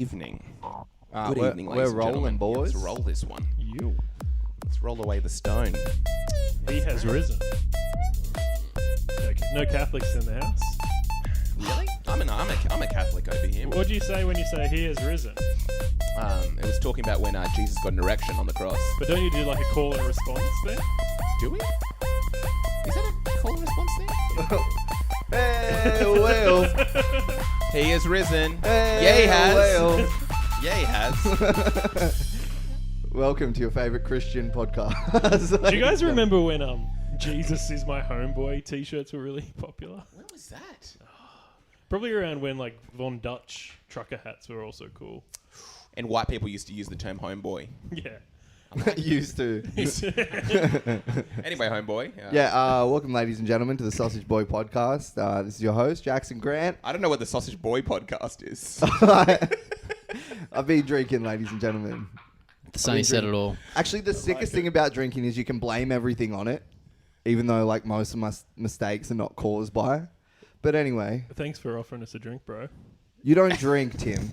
Evening. Good evening, we're ladies and rolling, gentlemen. boys. Let's roll this one. You. Let's roll away the stone. He has risen. No Catholics in the house. Really? I'm a Catholic over here. What do you say when you say he has risen? It was talking about when Jesus got an erection on the cross. But don't you do like a call and response thing? Do we? Is that a call and response thing? Hey, well. He has risen. Hey, Yeah, he has. well. Yeah, he has. Welcome to your favorite Christian podcast. Do you guys remember when Jesus is my homeboy t-shirts were really popular? When was that? Probably around when like Von Dutch trucker hats were also cool. And white people used to use the term homeboy. Yeah. Used to. Anyway, homeboy. Welcome, ladies and gentlemen, to the Sausage Boy podcast. This is your host, Jackson Grant. I don't know what the Sausage Boy podcast is. I've been drinking, ladies and gentlemen. Sonny said it all. Actually, the sickest thing about drinking is you can blame everything on it, even though like most of my mistakes are not caused by. But anyway. Thanks for offering us a drink, bro. You don't drink, Tim.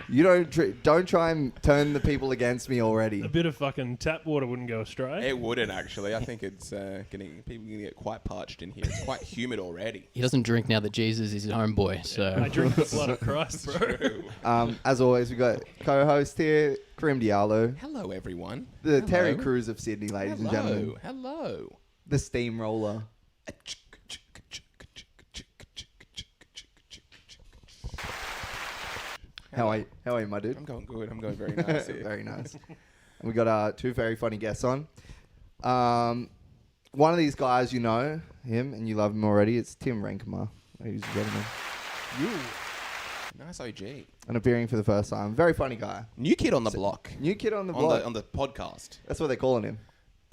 You don't drink. Don't try and turn the people against me already. A bit of fucking tap water wouldn't go astray. It wouldn't, actually. I think it's people are going to get quite parched in here. It's quite humid already. He doesn't drink now that Jesus is his homeboy, so... I drink the blood of Christ, bro. True. As always, we've got co-host here, Karim Diallo. Hello, everyone. The Hello. Terry Crews of Sydney, ladies and gentlemen. Hello. The steamroller. How are you, my dude? I'm going good. I'm going very nice here. Very nice. And we got two very funny guests on. One of these guys, you know him and you love him already. It's Tim Renkema, ladies and gentlemen. Nice OG. And appearing for the first time. Very funny guy. New kid on the block. New kid on the block. On the podcast. That's what they're calling him.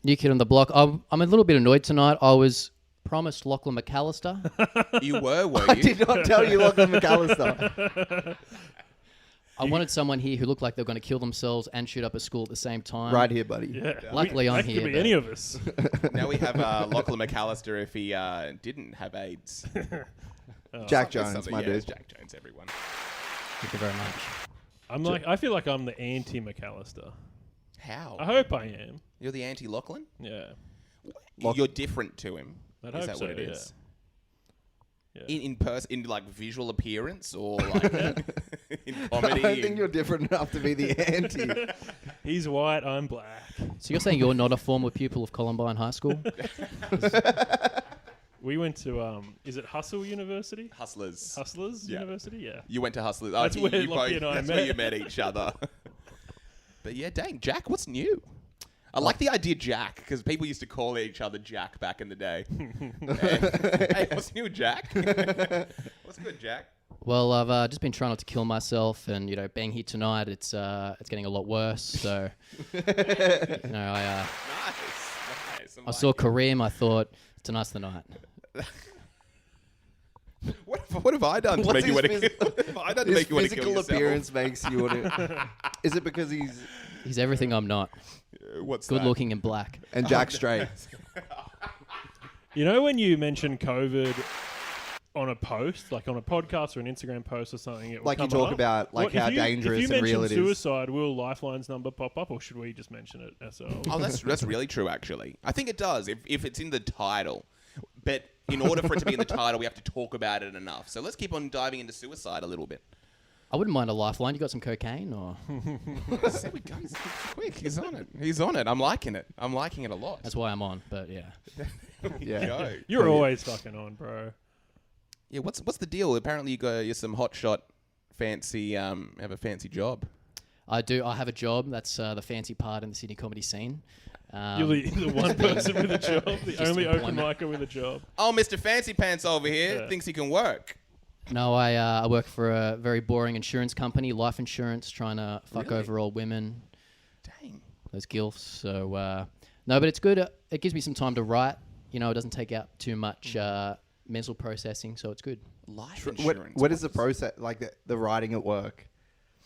New kid on the block. I'm a little bit annoyed tonight. I was promised Lachlan McAllister. You were you? I did not tell you Lachlan McAllister. I wanted someone here who looked like they were going to kill themselves and shoot up a school at the same time. Right here, buddy. Yeah. Luckily, I'm that here, Could be but- any of us. Now we have Lachlan McAllister if he didn't have AIDS. Jack It's Jones, something- my yeah, dude. it's Jack Jones, everyone. Thank you very much. I feel like I'm the anti-McAllister. How? I hope I am. You're the anti-Lachlan? Yeah. You're different to him. I'd Is hope that what so, it is? Yeah. In person, in like visual appearance, or like in comedy? I don't think you're different enough to be the anti. He's white, I'm black. So you're saying you're not a former pupil of Columbine High School? We went to, is it Hustle University? Hustlers. Hustlers Yeah. University? Yeah. You went to Hustlers. That's where Lockie and I that's met. where you met each other. But yeah, dang, Jack, what's new? I like the idea Jack, because people used to call each other Jack back in the day. Hey, what's new, Jack? What's good, Jack? Well, I've just been trying not to kill myself, and being here tonight, it's getting a lot worse. So, I Nice. I saw Kareem. I thought tonight's the night. What have I done to make you want to kill? What have I done to His make you want to kill physical yourself? appearance makes you want to... Is it because he's... He's everything I'm not. What's Good that? looking and black. And Jack straight? You know when you mention COVID on a post, like on a podcast or an Instagram post or something, it will Like you come talk up? about like how dangerous and real it is. If you mention suicide, will Lifeline's number pop up, or should we just mention it ourselves? Oh, that's really true, actually. I think it does, if it's in the title. But in order for it to be in the title, we have to talk about it enough. So let's keep on diving into suicide a little bit. I wouldn't mind a lifeline. You got some cocaine, or There we go. He's quick. He's on it. He's on it. I'm liking it. I'm liking it a lot. that's why I'm on. But yeah, Yeah. Go. You're always fucking on, bro. Yeah. What's the deal? Apparently, you're some hotshot, fancy. Have a fancy job. I do. I have a job. That's the fancy part in the Sydney comedy scene. You're the one person with a job, the Just only open employment. micer with a job. Oh, Mr. Fancy Pants over here Yeah. thinks he can work. No, I work for a very boring insurance company, life insurance, trying to fuck Really? over old women, Dang. those gilfs. So no, but it's good. It gives me some time to write. It doesn't take out too much mental processing, so it's good. Life insurance. What is the process, like the writing at work?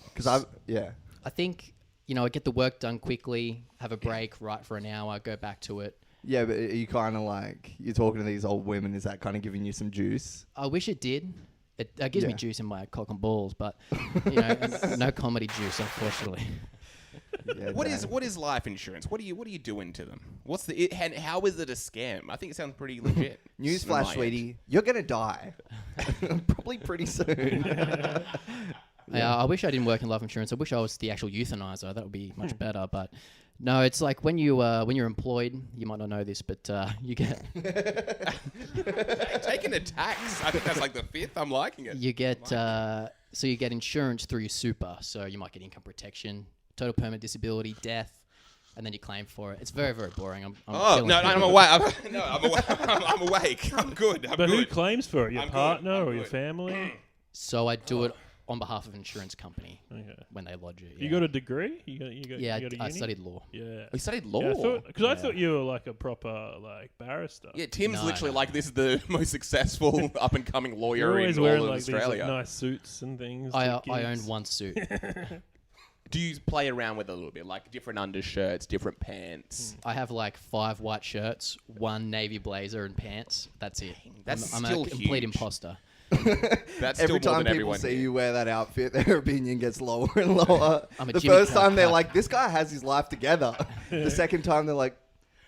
Because I think I get the work done quickly, have a break, write for an hour, go back to it. Yeah, but are you kind of like, you're talking to these old women, is that kind of giving you some juice? I wish it did. It gives me Yeah. juice in my cock and balls, but you know, no comedy juice, unfortunately. Yeah, What dang. is life insurance? What are you doing to them? What's the and how is it a scam? I think it sounds pretty legit. on my Newsflash, end. sweetie, you're gonna die. Probably pretty soon. I wish I didn't work in life insurance. I wish I was the actual euthanizer. That would be much better. But no, it's like when you're employed. You might not know this, but you get Taking a tax. I think that's like the 5th. I'm liking it. you get so you get insurance through your super. So you might get income protection, total permanent disability, death, and then you claim for it. It's very, very boring. I'm Oh feeling- no, I'm awake. I'm awake. I'm good. But who good. claims for it? Your I'm good, partner I'm or your good. family? So I do it on behalf of an insurance company Okay. when they lodge it. You got a degree? You got yeah, you got a I uni? studied law. Yeah. We studied law. Yeah, because I Yeah. thought you were like a proper like barrister. Yeah, Tim's No, literally no. like this is the most successful up and coming You're lawyer always in wearing all of like Australia. these like, nice suits and things. I to own gigs. one suit. Do you play around with it a little bit, like different undershirts, different pants? I have like 5 white shirts, 1 navy blazer and pants. That's it. That's I'm still a complete huge. imposter. That's Every still more time than people everyone see here. you wear that outfit, their opinion gets lower and lower. I'm a The Jimmy first Carr time they're cut. like, this guy has his life together. The second time they're like,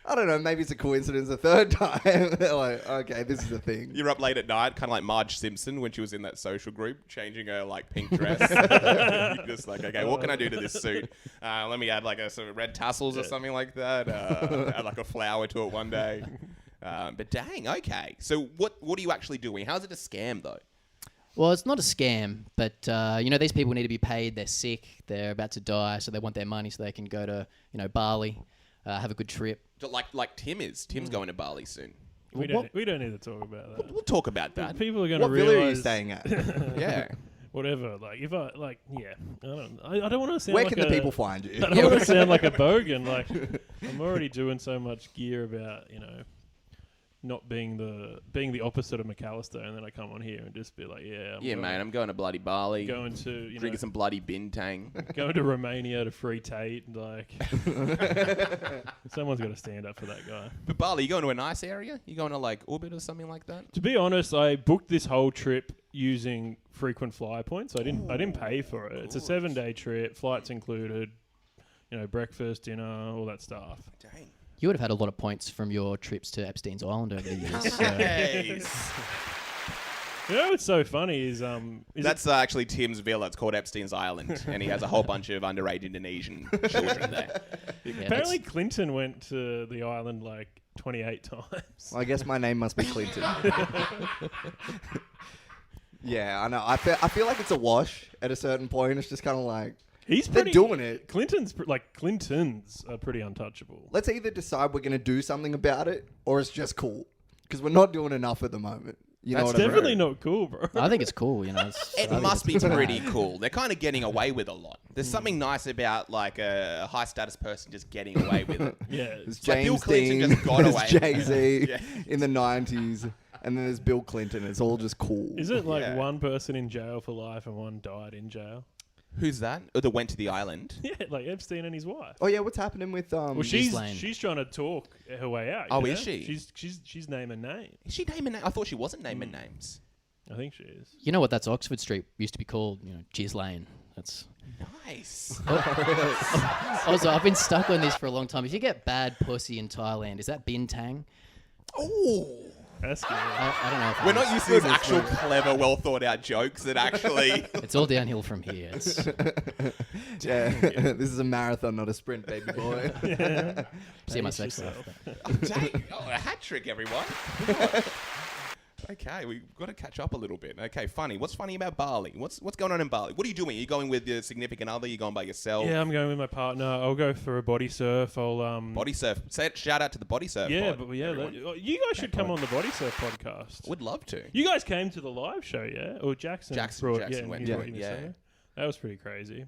I don't know, maybe it's a coincidence. The third time they're like, okay, this is a thing. You're up late at night, kind of like Marge Simpson when she was in that social group, changing her like pink dress. You're just like, okay, what can I do to this suit? Let me add like a sort of red tassels or something like that. Add like a flower to it one day. But dang, okay. So what are you actually doing? How's it a scam though? Well, it's not a scam, but you know, these people need to be paid. They're sick. They're about to die, so they want their money so they can go to Bali, have a good trip. Like Tim is. Tim's going to Bali soon. We don't need to talk about that. We'll talk about that. People are going to What villa are you realize staying at? Yeah. whatever. Like if I like, yeah, I don't. I don't want to sound. Where like can the a- people find you? I don't want to sound like a bogan. Like I'm already doing so much gear about not being the opposite of McAllister, and then I come on here and just be like, yeah, Yeah, mate. I'm going to bloody Bali. going to Drinking some bloody bin Tang. going to Romania to free Tate. Like someone's got to stand up for that guy. But Bali, you going to a nice area? You going to like Orbit or something like that? To be honest, I booked this whole trip using frequent flyer points. I didn't pay for it. It's a 7-day trip, flights included, breakfast, dinner, all that stuff. Dang. You would have had a lot of points from your trips to Epstein's Island over the years. So. Nice. You know what's so funny is That's actually Tim's villa. It's called Epstein's Island, and he has a whole bunch of underage Indonesian children there. Yeah, apparently Clinton went to the island like 28 times. Well, I guess my name must be Clinton. Yeah, I know. I feel like it's a wash at a certain point. It's just kind of like, He's they're pretty doing it. Clintons are pretty untouchable. Let's either decide we're going to do something about it or it's just cool. Because we're not doing enough at the moment. You know That's what I mean? Definitely not cool, bro. I think it's cool. It's, I It think must be it's pretty mad. cool. They're kind of getting away with a lot. There's something nice about like a high status person just getting away with it. Yeah. There's like Bill James Clinton Dean, just got there's away. Jay-Z Yeah. in the 90s, and then there's Bill Clinton. It's all just cool. Isn't like Yeah. one person in jail for life and one died in jail? Who's that? Oh, that went to the island. Yeah, like Epstein and his wife. Oh, yeah, what's happening with... Well, she's Ghislaine. trying to talk her way out. Oh, you is know? she? She's naming names. Is she naming names? I thought she wasn't naming names. I think she is. You know what? That's Oxford Street used to be called. Gis Lane. That's. Nice. Also, I've been stuck on this for a long time. If you get bad pussy in Thailand, is that bin Tang? Oh. That's good. I don't know. If We're it not is. used to these actual clever, well thought out jokes that actually. It's all downhill from here. It's, Yeah, this is a marathon, not a sprint, baby boy. see my Pace sex yourself. life. Dang. Oh, a hat trick, everyone. Okay, we've got to catch up a little bit. Okay, funny. What's funny about Bali? What's going on in Bali? What are you doing? Are you going with your significant other? Are you going by yourself? Yeah, I'm going with my partner. I'll go for a body surf. I'll Body surf. Shout out to the body surf. Yeah, pod, but yeah, everyone. you guys should come on the body surf podcast. Would love to. You guys came to the live show, yeah? Or Jackson brought, Jackson and went he to brought it, you yeah. somewhere. That was pretty crazy.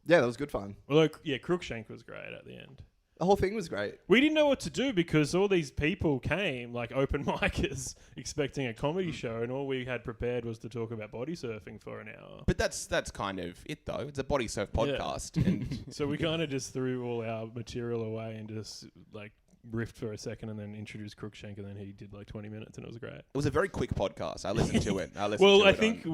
Yeah, that was good fun. Although, yeah, Crookshank was great at the end. The whole thing was great. We didn't know what to do because all these people came, like open micers, expecting a comedy show, and all we had prepared was to talk about body surfing for an hour. But that's kind of it, though. It's a body surf podcast. And So we kind of just threw all our material away and just like riffed for a second and then introduced Crookshank, and then he did like 20 minutes, and it was great. It was a very quick podcast. I listened to it. Well, I think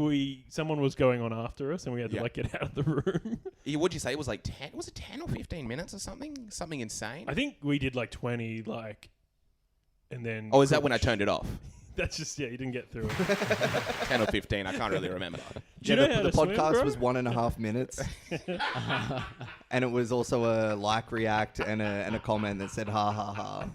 someone was going on after us, and we had to like get out of the room. What'd you say? It was like 10? Was it 10 or 15 minutes or something? Something insane? I think we did like 20, and then... Oh, is that when I turned it off? That's just, you didn't get through it. 10 or 15, I can't really remember. Do you know how the to swim, podcast bro? was 1.5 minutes. And it was also a like react and a comment that said ha ha ha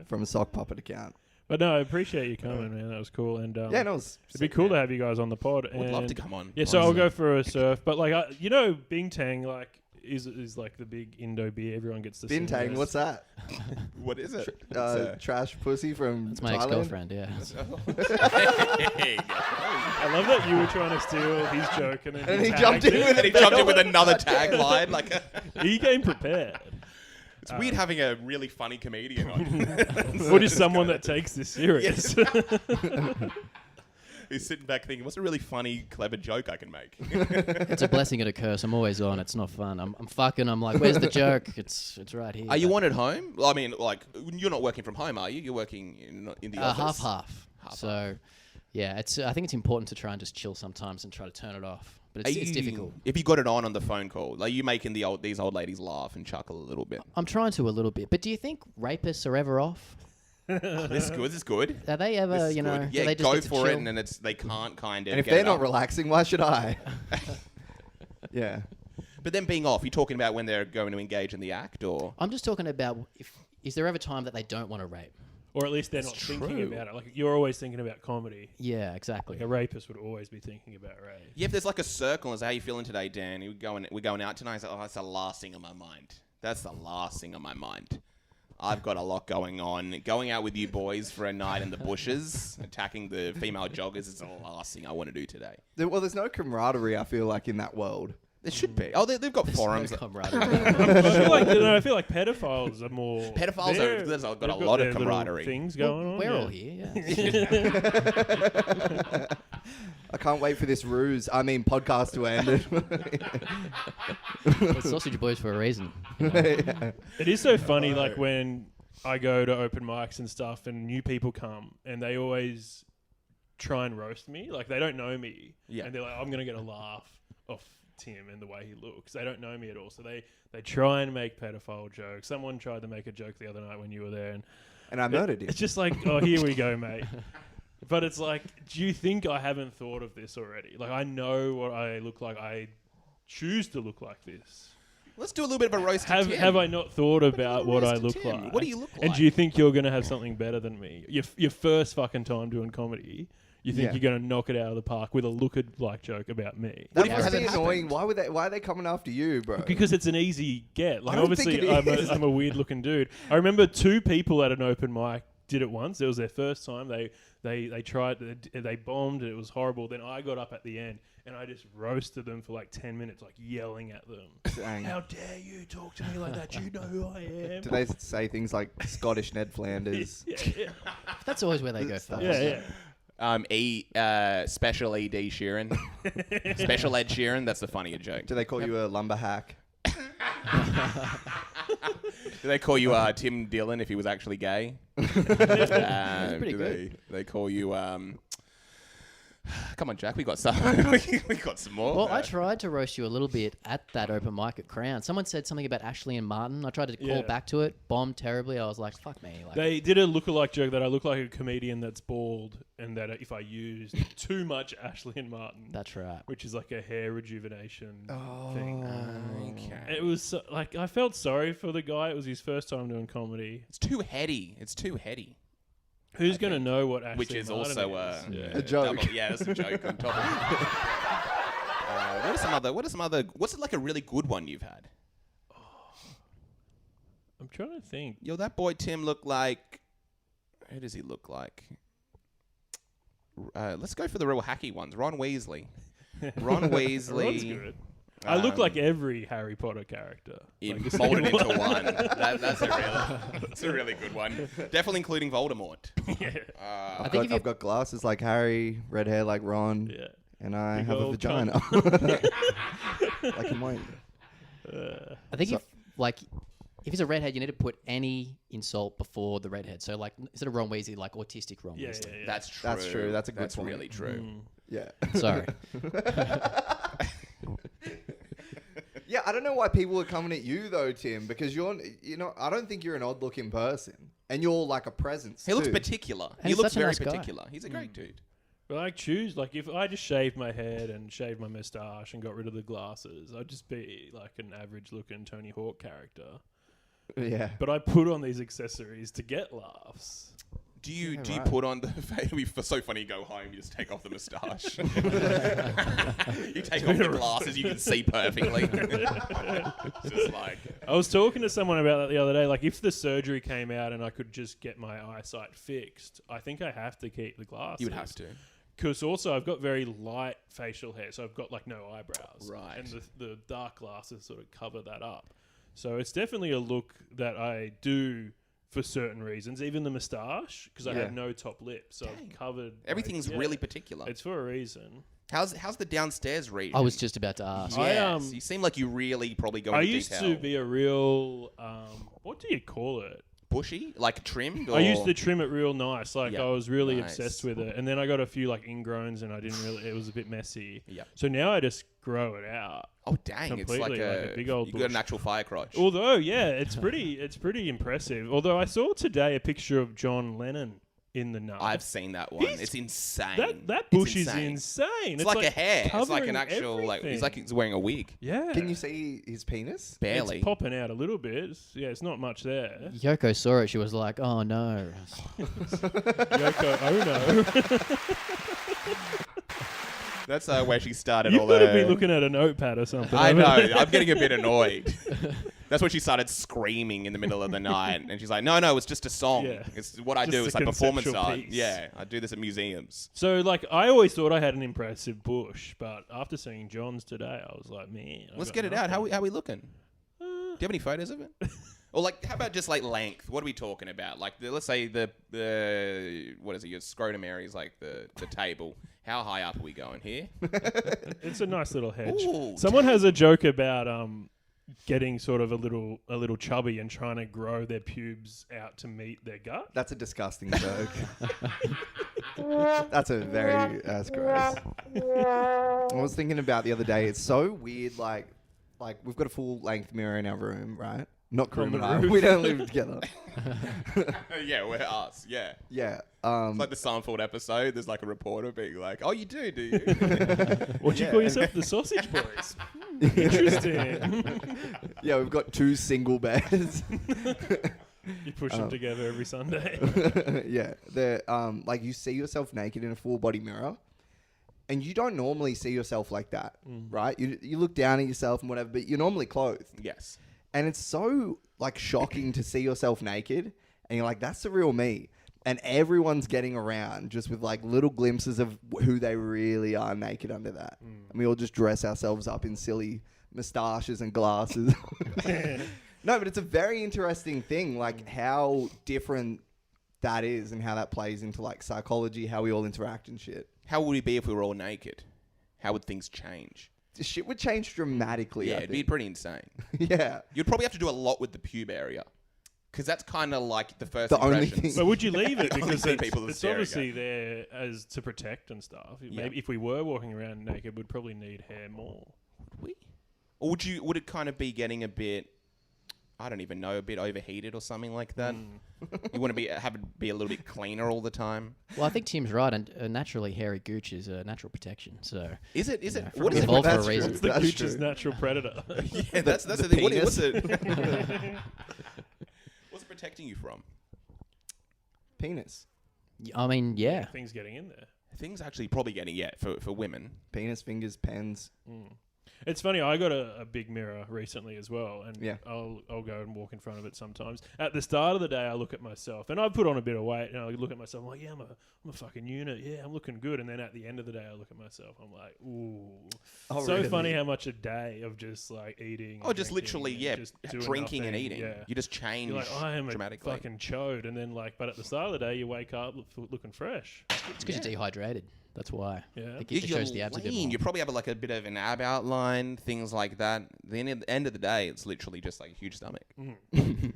from a sock puppet account. But no, I appreciate you coming, man. That was cool. And Yeah, no, it'd be cool to have you guys on the pod. Would love to come on. Yeah, so I'll go for a surf. But Bing Tang is like the big Indo beer. Everyone gets to sing. Bintang, what's that? What is it? Trash pussy from It's my Thailand? ex-girlfriend, yeah. Hey, I love that you were trying to steal his joke and then And he tagged jumped in it. with and he jumped in with another tagline. He came prepared. It's weird having a really funny comedian on. Or just someone that takes this serious. Who's sitting back thinking, what's a really funny, clever joke I can make? It's a blessing and a curse. I'm always on. It's not fun. I'm fucking. I'm like, where's the joke? It's right here. Are you on at home? Well, I mean, you're not working from home, are you? You're working in the office? Half. So, yeah, I think it's important to try and just chill sometimes and try to turn it off. But it's difficult. If you got it on the phone call, are you making these old ladies laugh and chuckle a little bit? I'm trying to a little bit. But do you think rapists are ever off? This is good. Are they ever, This is do good. Yeah, they just go get to for it, chill? and then they can't kind of. And if get they're it not up. relaxing, why should I? Yeah. But then being off, you're talking about when they're going to engage in the act, or I'm just talking about is there ever time that they don't want to rape? Or at least they're not That's thinking true. about it. Like, you're always thinking about comedy. Yeah, exactly. Like, a rapist would always be thinking about rape. yeah, if there's like a circle, as how you feeling today, Dan? We're going out tonight. It's like, that's the last thing on my mind. That's the last thing on my mind. I've got a lot going on. Going out with you boys for a night in the bushes, attacking the female joggers is the last thing I want to do today. Well, there's no camaraderie, I feel like, in that world. There should be. Oh, they've got forums. No camaraderie. I feel like pedophiles are more... Pedophiles they're- there's got they've a lot their of little camaraderie. Things going on. We're yeah. all here, yeah. I can't wait for this podcast to end. We're sausage boys for a reason. Yeah. It is so funny, like, when I go to open mics and stuff and new people come and they always try and roast me. Like, they don't know me. Yeah. And they're like, I'm going to get a laugh off Tim and the way he looks. They don't know me at all. So they try and make pedophile jokes. Someone tried to make a joke the other night when you were there. And I murdered him. It's just like, oh, here we go, mate. But it's like, do you think I haven't thought of this already? Like, I know what I look like. I choose to look like this. Let's do a little bit of a roast. Have I not thought about what I look Tim. like? What do you look like? And do you think you're going to have something better than me? Your first fucking time doing comedy, you think you're going to knock it out of the park with a look-like joke about me? That if must it be hasn't annoying. Why are they coming after you, bro? Because it's an easy get. Like, I don't think obviously, it is. I'm a weird-looking dude. I remember 2 people at an open mic did it once. It was their first time. They tried. They bombed. And it was horrible. Then I got up at the end and I just roasted them for like 10 minutes, like yelling at them. Dang. How dare you talk to me like that? You know who I am. Do they say things like Scottish Ned Flanders? Yeah. That's always where they go Stuff. first. Yeah. Special Ed Sheeran. Special Ed Sheeran. That's the funnier joke. Do they call you a lumber hack? Do they call you Tim Dillon if he was actually gay? pretty do good. They call you Come on, Jack. We got some. we got some more. Well, I tried to roast you a little bit at that open mic at Crown. Someone said something about Ashley and Martin. I tried to call back to it, bombed terribly. I was like, fuck me. Like, They did a lookalike joke that I look like a comedian that's bald, and that if I used too much Ashley and Martin, that's right. which is like a hair rejuvenation thing. Okay. It was like, I felt sorry for the guy. It was his first time doing comedy. It's too heady. It's too heady. Who's going to know what Ashley Which is Martin also is? A joke. That's a joke on top of it. What are some other? What's like a really good one you've had? I'm trying to think. Yo, that boy Tim looked like. Who does he look like? Let's go for the real hacky ones. Ron Weasley. Ron Weasley. Ron's good. I look like every Harry Potter character. Like, Molded into one. That's a really good one. Definitely including Voldemort. Yeah. I've got glasses like Harry, red hair like Ron, Yeah. and I Big have a old vagina. Like a Hermione. I think if, like, if he's a redhead, you need to put any insult before the redhead. So like instead of Ron Weasley, like autistic Ron Yeah, Weasley. yeah, yeah. That's true. That's true. That's a good point. really true. Yeah. Sorry. Yeah, I don't know why people are coming at you though, Tim, because I don't think you're an odd-looking person, and you're like a presence. He looks too. particular. And He he's looks such a very nice guy. particular. He's a great dude. But like choose, like if I just shaved my head and shaved my moustache and got rid of the glasses, I'd just be like an average looking Tony Hawk character. Yeah. But I put on these accessories to get laughs. Do you right. put on the? It'd be so funny. You go home, you just take off the moustache. You take off the glasses, you can see perfectly. Just like I was talking to someone about that the other day. Like if the surgery came out and I could just get my eyesight fixed, I think I have to keep the glasses. you would have to. Because also I've got very light facial hair, so I've got like no eyebrows. Right. And the dark glasses sort of cover that up. So it's definitely a look that I do for certain reasons. Even the moustache, because I Yeah. have no top lip, so Dang. I've covered. Everything's really particular. It's for a reason. How's the downstairs region? I was just about to ask. Yes, you seem like you really probably go I into used detail. to be a real what do you call it? Bushy, like trimmed. Or? I used to trim it real nice. Like Yeah. I was really Nice. obsessed with it, and then I got a few like ingrowns, and I didn't really. It was a bit messy. Yeah. So now I just grow it out. Oh dang! It's like completely, like a big old You got an bush. actual fire crotch. Although, yeah, it's pretty impressive. Although I saw today a picture of John Lennon in the nut. I've seen that one. He's- It's insane. that It's bush is insane. It's like a hair. It's like an covering actual like. It's like everything. he's wearing a wig. Yeah. Can you see his penis? Barely. It's popping out a little bit. It's not much there. Yoko saw it. She was like, "Oh no." Yoko Ono. That's where she started You've all got to the. be looking at a notepad or something. I haven't know. you? I'm getting a bit annoyed. That's when she started screaming in the middle of the night, and she's like, "No, it's just a song. Yeah. It's what I Just do. a It's like performance conceptual art. piece. Yeah, I do this at museums." So, like, I always thought I had an impressive bush, but after seeing John's today, I was like, man. I Let's got get it out. nothing. How we looking? Do you have any photos of it? Or like, how about just like length? What are we talking about? Like, let's say the what is it? Your scrotum area is like the table. How high up are we going here? It's a nice little hedge. Ooh, Someone has a joke about getting sort of a little chubby and trying to grow their pubes out to meet their gut. That's a disgusting joke. That's gross. I was thinking about the other day. It's so weird. Like we've got a full length mirror in our room, right? Not On Karim the and I. roof. We don't live together. Yeah, we're us. Yeah. Yeah. It's like the Seinfeld episode. There's like a reporter being like, "Oh, you do you?" What do you call yourself? The Sausage Boys. Interesting. Yeah, we've got 2 single beds. You push them together every Sunday. Yeah. They're like you see yourself naked in a full body mirror. And you don't normally see yourself like that, right? You look down at yourself and whatever, but you're normally clothed. Yes. And it's so like shocking to see yourself naked, and you're like, "That's the real me." And everyone's getting around just with like little glimpses of who they really are naked under that. And we all just dress ourselves up in silly moustaches and glasses. No, but it's a very interesting thing, like how different that is and how that plays into like psychology, how we all interact and shit. How would we be if we were all naked? How would things change? The shit would change dramatically. Yeah, I it'd be think. pretty insane. Yeah. You'd probably have to do a lot with the pube area. Because that's kind of like the first The only impressions. thing- But would you leave it? The only Because thing people are it's staring obviously there as to protect and stuff. Maybe if we were walking around naked, we'd probably need hair more. Or would it kind of be getting a bit, I don't even know, a bit overheated or something like that? You want to have it be a little bit cleaner all the time? Well, I think Tim's right, and naturally hairy gooch is a natural protection. So Is it? Yeah, What is it's it? evolved for a That's true. reason. It's the That's gooch's true. natural predator. Yeah, that's the the thing. penis. What's it? What's it protecting you from? Penis. I mean, yeah. Things getting in there. Things actually probably getting, for women. Penis, fingers, pens. It's funny, I got a big mirror recently as well, and Yeah. I'll go and walk in front of it sometimes. At the start of the day, I look at myself, and I've put on a bit of weight, and I look at myself, I'm like, yeah, I'm a fucking unit, yeah, I'm looking good. And then at the end of the day, I look at myself, I'm like, ooh. Oh, So really? funny how much a day of just like eating. Oh, and just drinking literally, and yeah, just doing drinking and nothing, eating. Yeah. You just change You're like, I am a dramatically. fucking chode, and then like, but at the start of the day, you wake up looking fresh. It's because you're dehydrated. That's why. Yeah. I think it just You're shows the abs a bit lean. more. You probably have like a bit of an ab outline, things like that. Then at the end of the day, it's literally just like a huge stomach.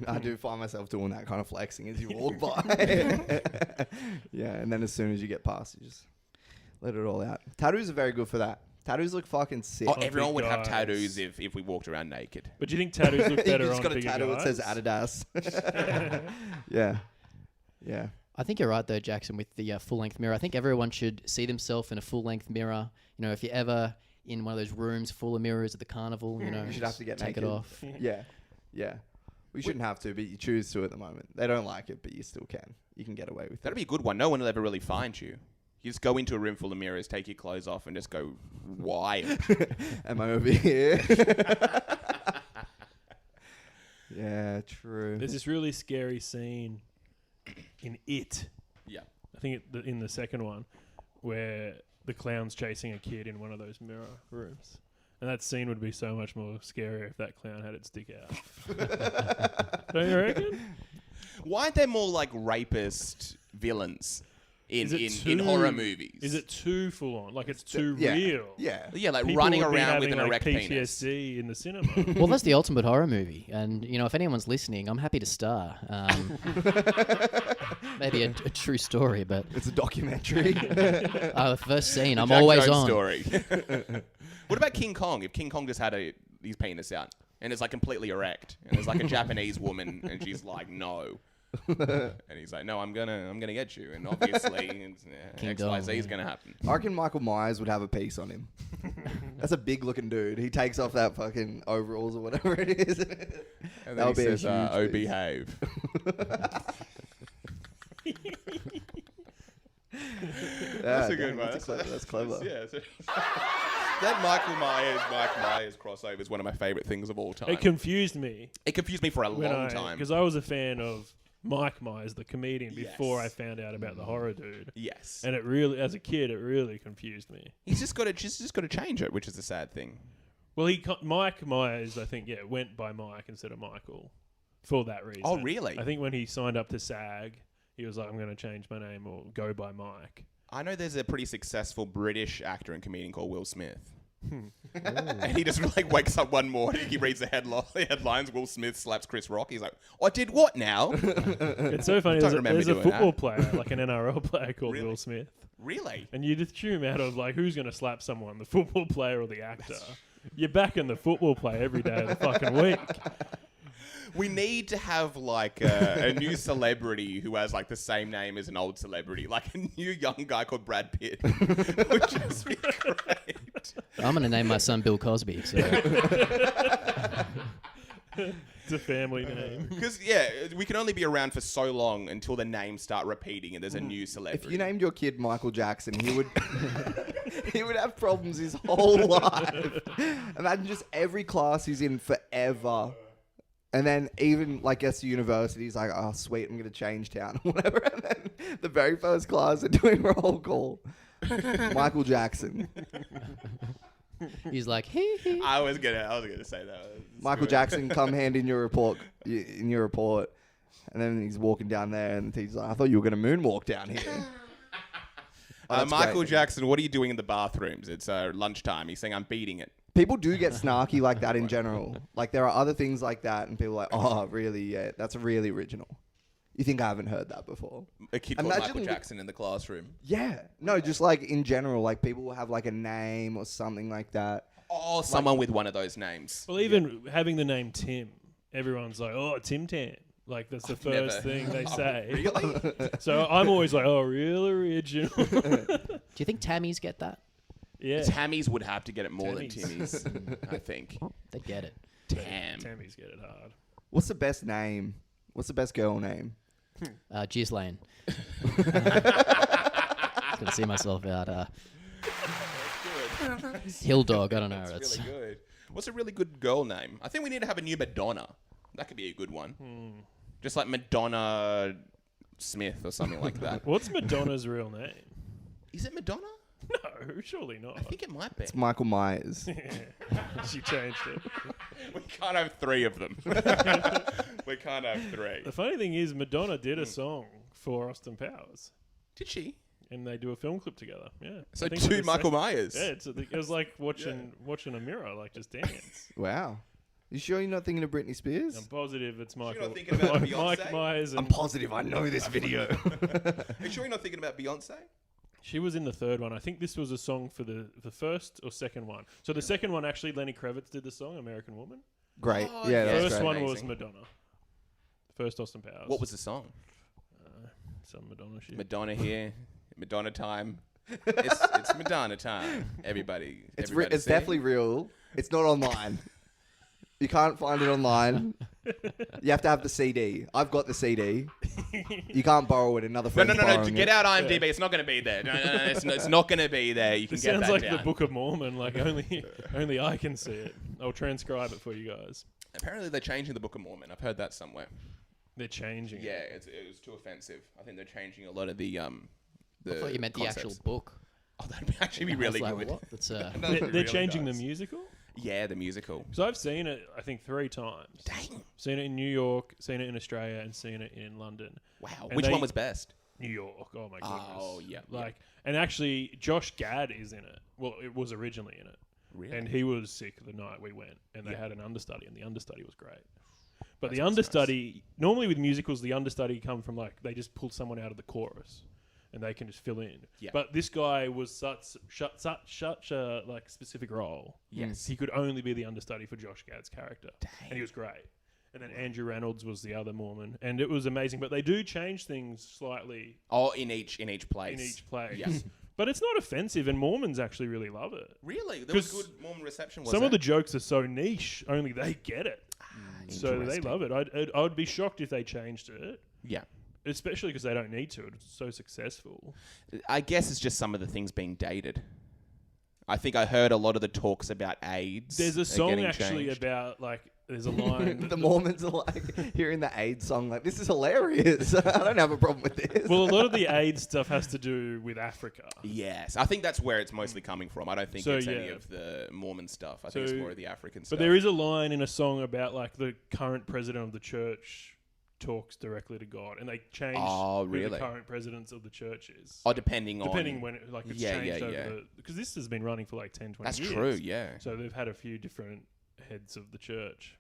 I do find myself doing that kind of flexing as you walk by. Yeah, and then as soon as you get past, you just let it all out. Tattoos are very good for that. Tattoos look fucking sick. Oh, big everyone would have guys. tattoos if we walked around naked. But do you think tattoos look You better just on got a bigger tattoo that guys? says Adidas. Yeah. Yeah. I think you're right though, Jackson, with the full-length mirror. I think everyone should see themselves in a full-length mirror. You know, if you're ever in one of those rooms full of mirrors at the carnival, you know, You should have to get take naked. it off. Yeah. Yeah. We shouldn't have to, but you choose to at the moment. They don't like it, but you still can. You can get away with That'd it. be a good one. No one will ever really find you. You just go into a room full of mirrors, take your clothes off, and just go wild. Am I over here? Yeah, true. There's this really scary scene in It. Yeah. I think in the second one, where the clown's chasing a kid in one of those mirror rooms. And that scene would be so much more scarier if that clown had its dick out. Don't you reckon? Why aren't there more like rapist villains Is it in horror movies? Is it too full on? Like it's too Yeah. real? Yeah. Yeah, like People running would be around with having, an like, erect penis. PTSD in the cinema. Well, that's the ultimate horror movie. And, you know, if anyone's listening, I'm happy to star. Maybe a true story, but It's a documentary. first scene, I'm Jack always Jones on. story. What about King Kong? If King Kong just had his penis out and it's like completely erect, and there's like a Japanese woman and she's like, no. And he's like, no, I'm gonna get you. And obviously, King XYZ Dong, is gonna happen. I reckon Michael Myers would have a piece on him. That's a big looking dude. He takes off that fucking overalls or whatever it is. And That then would he be a says, huge "Oh, piece. behave." That's a good one. That's clever. Yeah. That Mike Myers crossover is one of my favorite things of all time. It confused me. It confused me for a long time. Because I was a fan of Mike Myers, the comedian, before I Yes. found out about the horror dude. Yes. And it really, as a kid, it really confused me. He's just got to change it, which is the sad thing. Well, Mike Myers, I think, went by Mike instead of Michael for that reason. Oh, really? I think when he signed up to SAG, he was like, I'm going to change my name or go by Mike. I know there's a pretty successful British actor and comedian called Will Smith. And he just like wakes up one morning, he reads the headlines, Will Smith slaps Chris Rock. He's like, I did what now? It's so funny. Don't There's remember a doing football that. player, like an NRL player called Really? Will Smith. Really? And you just assume out of like who's going to slap someone, the football player or the actor. You're backing the football player every day of the fucking week. We need to have like a new celebrity who has like the same name as an old celebrity, like a new young guy called Brad Pitt, which would be great. I'm going to name my son Bill Cosby. So. It's a family name. Because we can only be around for so long until the names start repeating and there's a new celebrity. If you named your kid Michael Jackson, he would he would have problems his whole life. Imagine just every class he's in forever. And then even like gets to university, he's like, oh sweet, I'm gonna change town or whatever. And then the very first class they're doing roll call. Michael Jackson. He's like, hee. I was gonna say that. It's Michael good. Jackson, come hand in your report. In your report. And then he's walking down there, and he's like, I thought you were going to moonwalk down here. Oh, that's Michael great. Jackson, what are you doing in the bathrooms? It's lunchtime. He's saying, I'm beating it. People do get snarky like that in general. Like, there are other things like that, and people are like, oh, really? Yeah, that's really original. You think I haven't heard that before? A kid called Imagine Michael li- Jackson in the classroom. Yeah. No, just like in general, like people will have like a name or something like that. Oh, someone with one of those names. Well, even having the name Tim, everyone's like, oh, Tim Tam. Like, that's the first thing they say. Really? So I'm always like, oh, real original. Do you think Tammys get that? Yeah. Tammys would have to get it more Tammys. than Timmy's, I think. They get it. Tam. Tammys get it hard. What's the best name? What's the best girl name? Ghislaine. Gonna see myself out. Hill Dog. I don't know. That's really good. What's a really good girl name? I think we need to have a new Madonna. That could be a good one. Just like Madonna Smith or something like that. What's Madonna's real name? Is it Madonna? No, surely not. I think it might be. It's Michael Myers. She changed it. We can't have three of them. We can't have three. The funny thing is, Madonna did a song for Austin Powers. Did she? and they do a film clip together. Yeah. So I think two it's the Michael same- Myers. Yeah, it was like watching a mirror, like just dance. Wow. You sure you're not thinking of Britney Spears? I'm positive it's you're Michael. not thinking about Mike Beyonce? Myers. I'm And positive I know this video. Are you sure you're not thinking about Beyonce? she was in the third one. I think this was a song for the first or second one. So the second one, actually, Lenny Kravitz did the song "American Woman." Great. Oh, yeah, yeah. that's First great. one was Amazing. Madonna. First Austin Powers. What was the song? some Madonna shit? Madonna here. Madonna time. It's Madonna time. Everybody. everybody It's sing. definitely real. It's not online. You can't find it online. You have to have the CD. I've got the CD. You can't borrow it. Another No, friend's no. borrowing Get it. out IMDb. It's not going to be there. No, it's not going to be there. You can It get sounds that like down. the Book of Mormon. Like only I can see it. I'll transcribe it for you guys. Apparently, they're changing the Book of Mormon. I've heard that somewhere. They're changing. Yeah, it. it was too offensive. I think they're changing a lot of the I thought you meant the actual concepts. book. Oh, that'd actually be I was really like, good. what? That's That They're, really they're changing does. the musical. Yeah, the musical. So I've seen it, I think, 3 times. Dang. Seen it in New York, seen it in Australia, and seen it in London. Wow. And Which they- one was best? New York. Oh my goodness. Oh, yeah, yeah. Like, and actually, Josh Gad is in it. Well, it was originally in it, Really? and he was sick the night we went, and they Yeah. had an understudy, and the understudy was great. But That's the what's understudy, normally with musicals, the understudy come from like they just pull someone out of the chorus, and they can just fill in. Yeah. But this guy was such a like specific role. Yes. He could only be the understudy for Josh Gad's character, Dang. and he was great. And then Andrew Reynolds was the other Mormon, and it was amazing. But they do change things slightly Oh, in each place. in each place. Yes. But it's not offensive, and Mormons actually really love it. Really? There was 'Cause good Mormon reception, was Some there? of the jokes are so niche, only they get it. So they Interesting. love it. I would be shocked if they changed it, Yeah. especially because they don't need to. It's so successful. I guess it's just some of the things being dated. I think I heard a lot of the talks about AIDS. There's a are song getting actually changed. about like there's a line. The Mormons are like hearing the AIDS song, like, this is hilarious. I don't have a problem with this. Well, a lot of the AIDS stuff has to do with Africa. Yes, I think that's where it's mostly coming from. I don't think So, it's any yeah. of the Mormon stuff. I think So- it's more of the African stuff. But there is a line in a song about like the current president of the church talks directly to God, and they change Oh, who the really? current presidents of the church is. Oh, depending When it, like it's Yeah, changed yeah, over yeah. because this has been running for like 10, 20 That's years. true, yeah. So they've had a few different heads of the church.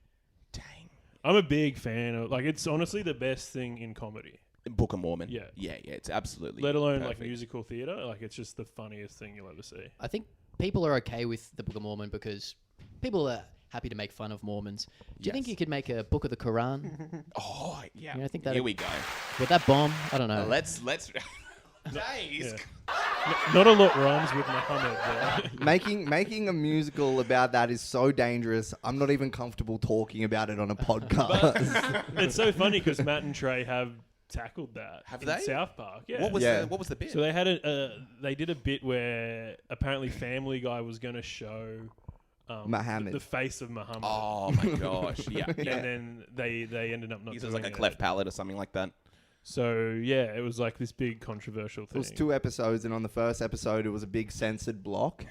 Dang. I'm a big fan of like it's honestly the best thing in comedy. Book of Mormon. Yeah. Yeah, it's absolutely. Let alone like perfect. musical theater. Like it's just the funniest thing you'll ever see. I think people are okay with the Book of Mormon because people are happy to make fun of Mormons. Do you think Yes. you could make a Book of the Quran? Oh, yeah. Yeah, I think that- Here we go. Would that bomb? I don't know. Let's. Dang, he's Yeah. Not a lot rhymes with Muhammad. Making a musical about that is so dangerous. I'm not even comfortable talking about it on a podcast. It's so funny because Matt and Trey have tackled that. Have in they? South Park. Yeah. What was Yeah. the bit? So they had they did a bit where apparently Family Guy was going to show Muhammad. the face of Muhammad. Oh my gosh! Yeah, yeah. And then they ended up not He's doing like a it. cleft palate or something like that. So yeah, it was like this big controversial It thing. was 2 episodes, and on the first episode, it was a big censored block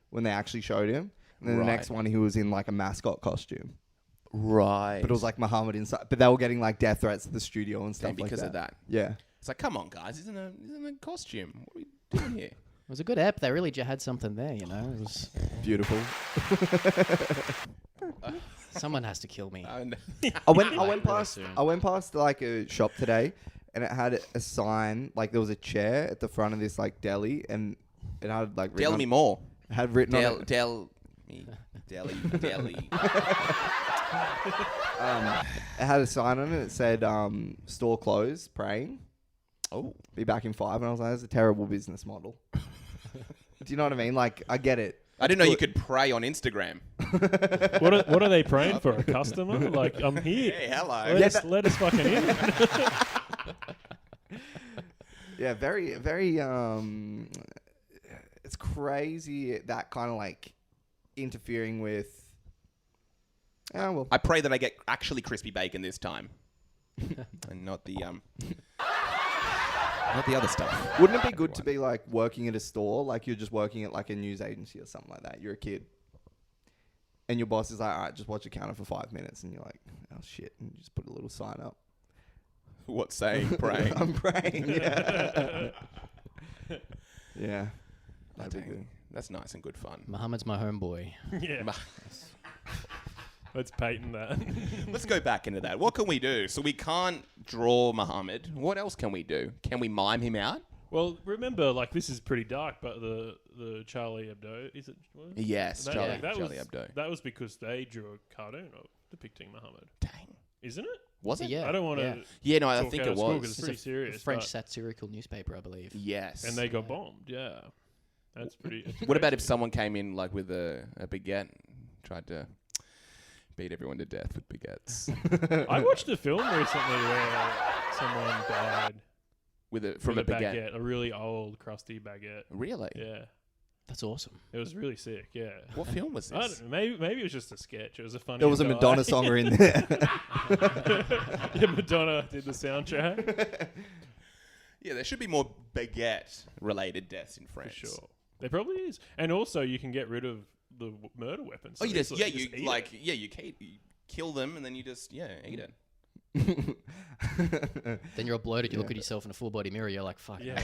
when they actually showed him. And then Right. the next one, he was in like a mascot costume. Right. But it was like Muhammad inside. But they were getting like death threats to the studio and stuff because like of that. Yeah. It's like, come on, guys! He's in a costume. What are we doing here? It was a good ep. They really had something there, you know. It was Beautiful. someone has to kill me. I went Really past soon. like a shop today, and it had a sign, like there was a chair at the front of this like deli, and it had like written Tell on- me more. it had written on it, Deli. it had a sign on it that said store closed, praying, Oh, be back in 5, and I was like, that's a terrible business model. Do you know what I mean? Like, I get it. I didn't know you could pray on Instagram. What are they praying for? A customer? Like, I'm here. Hey, hello. Let us fucking in. Yeah, very, very. It's crazy that kind of like interfering with. Oh well. I pray that I get actually crispy bacon this time, and not the other stuff. Wouldn't it be good to be like working at a store, like you're just working at like a news agency or something like that? You're a kid, and your boss is like, "All right, just watch your counter for 5 minutes," and you're like, "Oh shit!" and you just put a little sign up. What saying? Praying. I'm praying. Yeah. Yeah. Oh, That'd be dang. good. That's nice and good fun. Muhammad's my homeboy. Yeah. Let's patent that. Let's go back into that. What can we do? So we can't draw Muhammad. What else can we do? Can we mime him out? Well, remember, like, this is pretty dark, but the Charlie Hebdo, is it? What? Yes, That- Charlie, that Charlie was, Hebdo. That was because they drew a cartoon of depicting Muhammad, Dang. isn't it? Was it? Yeah. I don't want to. yeah. Yeah, no, I Talk think out it of school 'cause was. it's pretty serious. French but- satirical newspaper, I believe. Yes. and they got bombed. Yeah, that's pretty. That's What about if crazy. someone came in like with a baguette, tried to beat everyone to death with baguettes? I watched a film recently where someone died From with a baguette. a really old, crusty baguette. Really? Yeah, That's awesome. it was really sick. Yeah. What film was I this? don't know, maybe it was just a sketch. It was a funny. There was a guy. Madonna song in there. Yeah, Madonna did the soundtrack Yeah, there should be more baguette-related deaths in for France. sure. There probably is, and also you can get rid of the murder weapons. Oh, you just easily. you eat like it. you kill them and then you just eat it. Then you're all bloated. You look at yourself in a full body mirror. You're like, fuck. Yeah.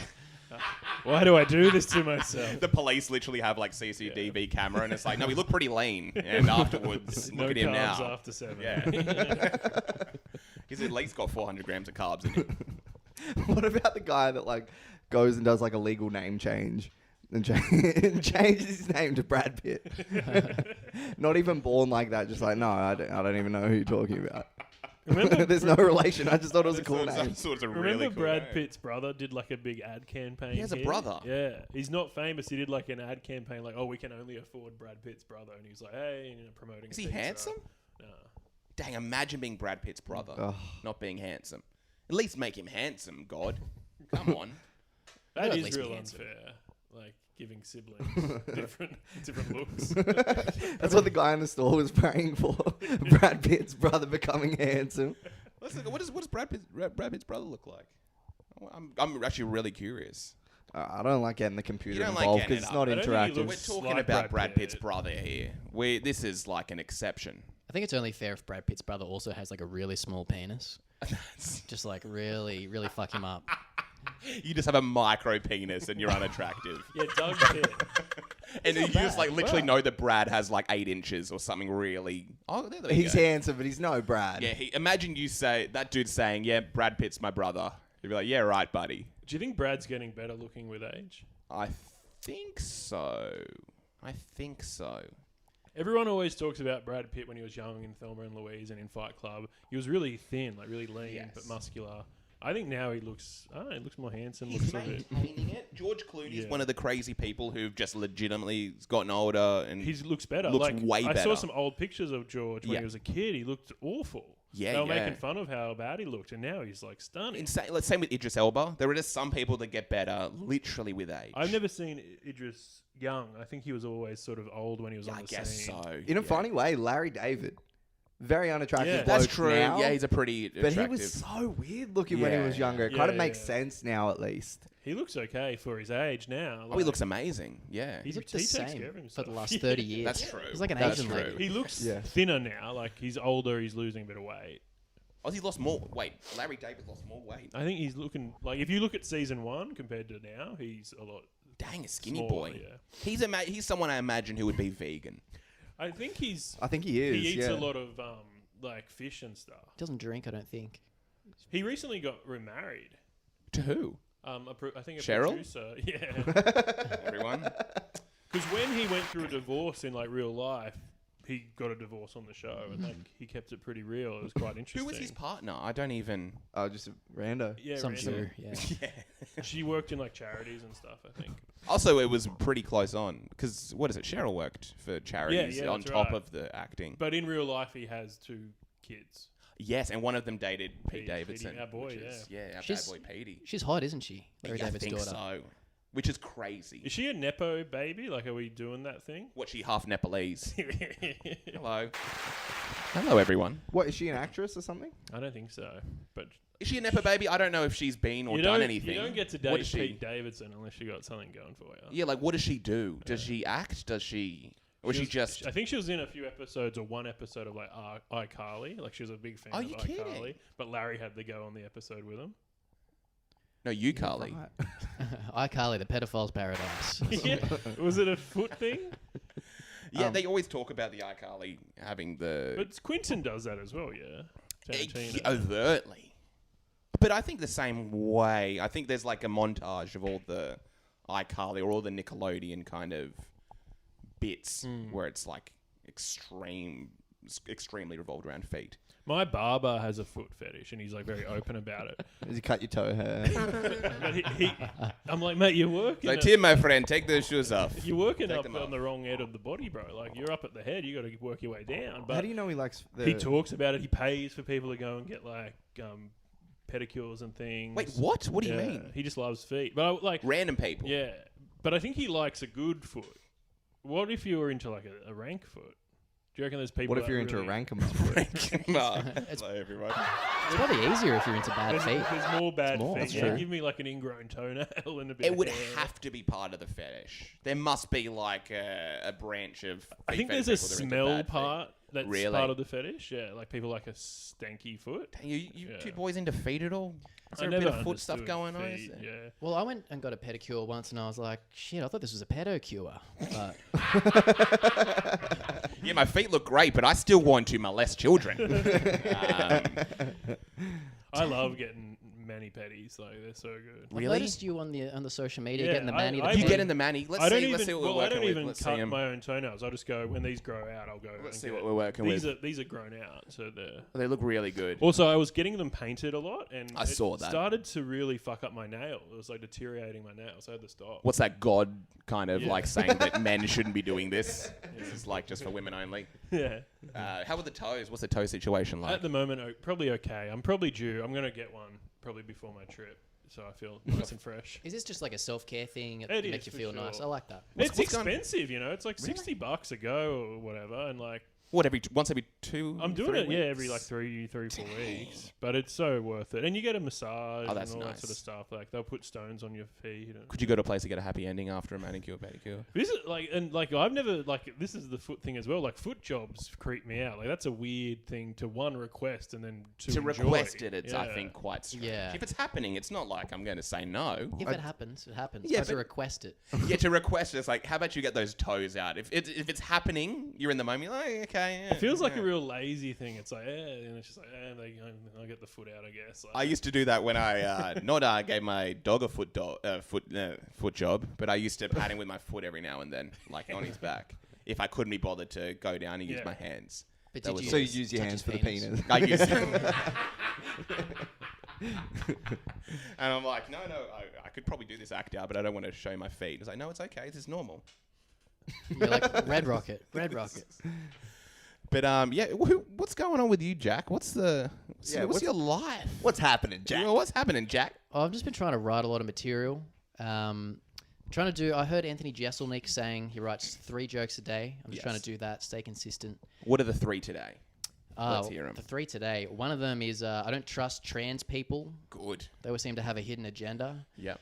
Why do I do this to myself? The police literally have like CCTV camera and it's like, no, we look pretty lean. And afterwards, No look at him carbs now. after 7. Yeah. He's at least got 400 grams of carbs in him. What about the guy that like goes and does like a legal name change and changes his name to Brad Pitt? Not even born like that. Just like, no, I don't even know who you're talking about. Remember, There's no relation. I just thought it was a cool Some name. sort of remember really cool Brad name. Pitt's brother did like a big ad campaign. He has a here? brother? Yeah, he's not famous. He did like an ad campaign, like, "Oh, we can only afford Brad Pitt's brother," and he's like, "Hey," you know, promoting. Is a he pizza. handsome? No. Dang, imagine being Brad Pitt's brother, Ugh. not being handsome. At least make him handsome, God. Come on. That at is least be real handsome. unfair. Like giving siblings different looks. That's what the guy in the store was praying for. Brad Pitt's brother becoming handsome. Let's look. What does Brad Pitt's brother look like? I'm actually really curious. I don't like getting the computer You don't like involved getting because it it's not I don't think he interactive. We're looks talking like about Brad Brad Pitt's Pitt. brother here. This is like an exception. I think it's only fair if Brad Pitt's brother also has like a really small penis. Just like really, really fuck him up. You just have a micro penis and you're unattractive. Yeah, Doug Pitt. And you just like literally know that Brad has like 8 inches or something really. Oh, there you He's go. handsome, but he's no Brad. Yeah, imagine you say that dude's saying, "Yeah, Brad Pitt's my brother." You'd be like, "Yeah, right, buddy." Do you think Brad's getting better looking with age? I think so. Everyone always talks about Brad Pitt when he was young in Thelma and Louise and in Fight Club. He was really thin, like really lean, Yes. but muscular. I think now he looks more handsome. He's Looks a bit. maintaining it. George Clooney's Yeah. one of the crazy people who've just legitimately gotten older and He looks better. Looks like, way I saw better. some old pictures of George when Yeah. he was a kid. He looked awful. Yeah, they were yeah. making fun of how bad he looked, and now he's like stunning. insane. Let's say with Idris Elba, there are just some people that get better literally with age. I've never seen Idris young. I think he was always sort of old when he was Yeah, on I the guess scene. so. In a yeah. funny way, Larry David, very unattractive. Yeah. bloke That's true. now, Yeah, he's a pretty but attractive. he was so weird looking when he was Yeah. younger. It Yeah, kind of yeah, makes yeah. sense now, at least. He looks okay for his age now. Oh, he looks amazing. Yeah. He's looked he the takes same care of for himself. the last 30 years. That's true. He's like an That's Asian true. lady. He looks Yeah. thinner now. Like he's older. He's losing a bit of weight. Oh, he lost more weight. Larry David lost more weight. I think he's looking like if you look at season 1 compared to now, he's a lot. Dang, a skinny smaller, boy. Yeah. He's someone I imagine who would be vegan. I think he's. I think he is. He eats yeah. a lot of like fish and stuff. Doesn't drink, I don't think. He recently got remarried. To who? I think a Cheryl? producer. Yeah. Everyone? Because when he went through a divorce in like real life, he got a divorce on the show, and like he kept it pretty real. It was quite interesting. Who was his partner? I don't even. Oh, just a rando. Yeah, Some random. sure, yeah. Yeah. She worked in like charities and stuff. I think. Also, it was pretty close on because what is it? Cheryl worked for charities yeah, on that's top right. of the acting. But in real life, he has 2 kids. Yes, and one of them dated Pete Pete, Davidson. our boy, which is- our She's- bad boy Petey. She's hot, isn't she? Larry I David's think daughter. so. Which is crazy. Is she a nepo baby? Like, are we doing that thing? What, she half Nepalese? Hello. Hello, everyone. What, is she an actress or something? I don't think so. But Is she a Nepo baby? I don't know if she's been or done anything. You don't get to What date does she? Pete Davidson unless you got something going for you. Yeah, like what does she do? Does she act? Does she? Or she was- just? I think she was in a few episodes or one episode of like iCarly. Like she was a big fan Are of you iCarly. kidding? But Larry had to go on the episode with him. No, you, Carly. iCarly, the pedophile's paradise. Yeah. Was it a foot thing? Yeah, they always talk about the iCarly having the... But Quentin does that as well, yeah. Tarantino. Overtly. But I think the same way. I think there's like a montage of all the iCarly or all the Nickelodeon kind of bits where it's like extremely revolved around feet. My barber has a foot fetish, and he's like very open about it. Does he cut your toe hair? But I'm like, mate, you're working. So, Tim, my friend, take those shoes off. You're working Take up them on off. the wrong end of the body, bro. Like, you're up at the head. You got to work your way down. But How do you know he likes the... he talks about it. He pays for people to go and get like pedicures and things. Wait, what? What do you Yeah, mean? He just loves feet. But like, Random people. yeah. But I think he likes a good foot. What if you were into like a rank foot? Do you reckon there's people? What if that you're into a really- Renkema foot? Hello, everyone. It's probably easier if you're into bad feet. There's more bad more, feet. that's Yeah, true. give me like an ingrown toenail and a bit. It of would hair. have to be part of the fetish. There must be like a branch of. I think fetish there's a people that are into smell bad feet. part that's Really? part of the fetish. Yeah, like people like a stanky foot. You Yeah. two boys into feet at all? Is I there a bit never of foot stuff understood going on? feet, Yeah. Well, I went and got a pedicure once, and I was like, shit, I thought this was a pedicure. But Yeah, my feet look great, but I still want to molest children. I love getting mani-pedis. Like, they're so good. I Really? noticed you on the social media Yeah, getting the I- mani. I You would- get in the mani. Let's I don't see. even. Let's see what we're Well, I working don't with. even Let's see cut 'em. my own toenails. I just go when these grow out. I'll go. Let's and see get- what we're working these with. These are grown out, so they're. They look really good. Also, I was getting them painted a lot, and I it saw that. started to really fuck up my nail. It was like deteriorating my nails. I had to stop. What's that God kind of Yeah. like saying that men shouldn't be doing this? This is like just for women only. Yeah. How are the toes? What's the toe situation like? At the moment, probably okay. I'm probably due. I'm gonna get one probably before my trip, so I feel nice and fresh. Is this just like a self-care thing It that is, makes you for feel sure. nice? I like that. It's what's going- expensive, you know. It's like $60 a go or whatever, and like What once every 2? I'm doing 3 it, yeah, weeks? every like 3-4 weeks. But it's so worth it, and you get a massage Oh, that's and all that nice. sort of stuff. Like they'll put stones on your feet. And Could you go to a place to get a happy ending after a manicure pedicure? this is like I've never like this is the foot thing as well. Like foot jobs creep me out. Like that's a weird thing to request and then to enjoy. request it, it's I Yeah. think quite strange. Yeah. If it's happening, it's not like I'm going to say no. If it happens, it happens. Yeah, I have to but- request it. Yeah, to request it, it's like, how about you get those toes out? If it's happening, you're in the moment. You're like, okay. Yeah, It feels like yeah. a real lazy thing. It's like, and it's just like, I'll get the foot out, I guess. Like, I used to do that when I not gave my dog a foot job, but I used to pat him with my foot every now and then, like on his back. If I couldn't be bothered to go down and use Yeah. my hands. But That did was you So you use your touch hands his for the penis. I used And I'm like, no, I could probably do this act out, but I don't want to show my feet. It's like, no, it's okay. This is normal. You're like Red Rocket. Red Rocket. But yeah, what's going on with you, Jack? What's your life? What's happening, Jack? What's happening, Jack? Oh, I've just been trying to write a lot of material. I heard Anthony Jeselnik saying he writes 3 jokes a day. I'm just trying to Yes. do that, stay consistent. What are the 3 today? Let's Oh, hear 'em. the 3 today. One of them is I don't trust trans people. Good. They always seem to have a hidden agenda. Yep.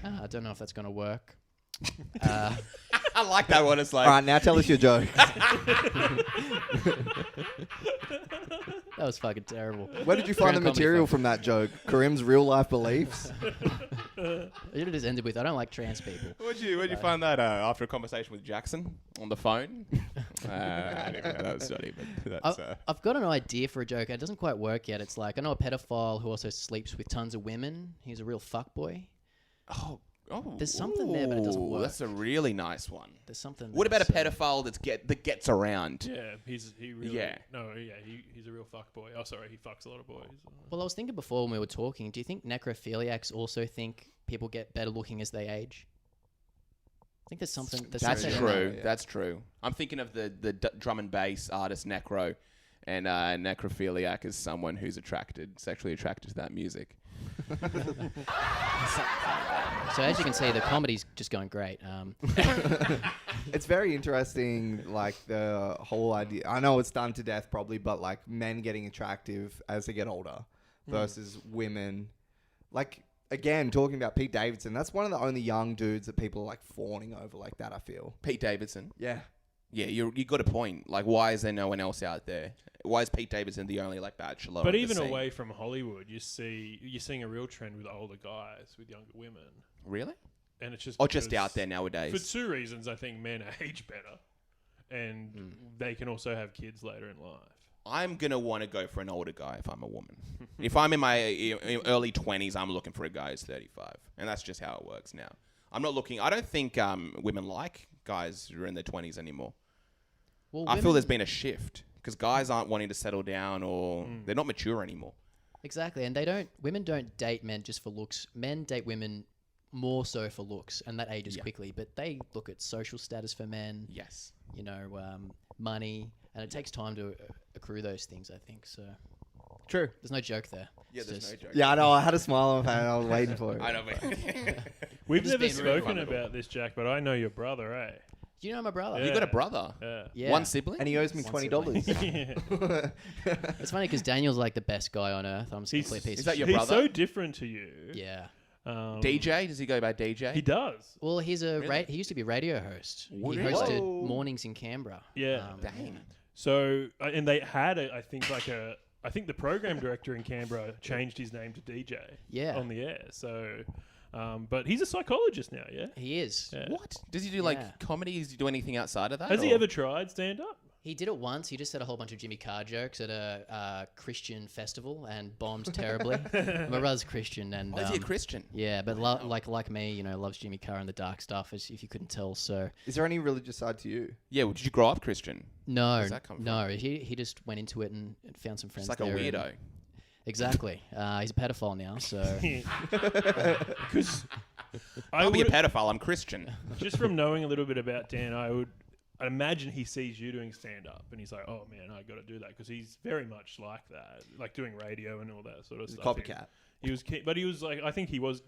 I don't know if that's going to work. I like that one. It's like, All right, now tell us your joke. That was fucking terrible. Where did you find the Grand comedy material folk. from that joke? Karim's real life beliefs? It just ended with, I don't like trans people. where'd you find that after a conversation with Jackson on the phone? I didn't know that was funny, but that's I've got an idea for a joke. It doesn't quite work yet. It's like, I know a pedophile who also sleeps with tons of women. He's a real fuckboy. oh. There's something there, but it doesn't work. That's a really nice one. There's something. What about a that's, pedophile that gets around? yeah, he really. Yeah. No, yeah, he's a real fuck boy. Oh, sorry, he fucks a lot of boys. Well, I was thinking before when we were talking, do you think necrophiliacs also think people get better looking as they age? I think there's something. There's That's something in true. that. Yeah. That's true. I'm thinking of the drum and bass artist Necro, and necrophiliac is someone who's sexually attracted to that music. So as you can see, the comedy's just going great. It's very interesting, like the whole idea. I know it's done to death probably, but like men getting attractive as they get older versus women. Like, again, talking about Pete Davidson, that's one of the only young dudes that people are like fawning over like that, I feel. Pete Davidson. Yeah. Yeah, you got a point. Like, why is there no one else out there? Why is Pete Davidson the only like bachelor? But on the even scene? away from Hollywood, you're seeing a real trend with older guys with younger women, Really? and it's just Or just because- out there nowadays? for two reasons. I think men age better, and they can also have kids later in life. I'm gonna want to go for an older guy if I'm a woman. If I'm in my early 20s, I'm looking for a guy who's 35, and that's just how it works now. I'm not looking. I don't think women like guys who are in their 20s anymore. Well, I feel there's been a shift because guys aren't wanting to settle down or they're not mature anymore. Exactly, and women don't date men just for looks. Men date women more so for looks, and that ages quickly. But they look at social status for men. Yes. Money, and it takes time to accrue those things. I think so. True. There's no joke there. Yeah, It's there's just- no joke. Yeah, I know. I had a smile on my face. I was waiting for it. I know. But We've just never being rude. spoken about this, Jack, but I know your brother, eh? Do you know my brother? You got a brother? Yeah. Yeah. One sibling? And he owes me One $20. It's funny because Daniel's like the best guy on earth. I'm just a He's- complete piece is of that your shit. He's brother? so different to you. Yeah. DJ? Does he go by DJ? He does. Well, he's a Really? he used to be a radio host. Really? He hosted Whoa. mornings in Canberra. Yeah. Dang. So, and they had, I think the program director in Canberra changed his name to DJ Yeah. on the air. So, but he's a psychologist now, yeah? He is. Yeah. What? Does he do like Yeah. comedy? Does he do anything outside of that? Has he or- ever tried stand-up? He did it once. He just said a whole bunch of Jimmy Carr jokes at a Christian festival and bombed terribly. My brother's Christian, and Oh, is he a Christian? yeah, but like me, loves Jimmy Carr and the dark stuff, as if you couldn't tell. So Is there any religious side to you? Yeah, well, did you grow up Christian? no, Where's that come from? no, he just went into it and found some friends. It's like a there and- weirdo. Exactly. He's a pedophile now, so Because I'll be a pedophile. I'm Christian. just from knowing a little bit about Dan, I'd imagine he sees you doing stand-up and he's like, oh man, I got to do that, because he's very much like that, like doing radio and all that sort of He's a stuff. copycat. He was keen, but he was like, I think he was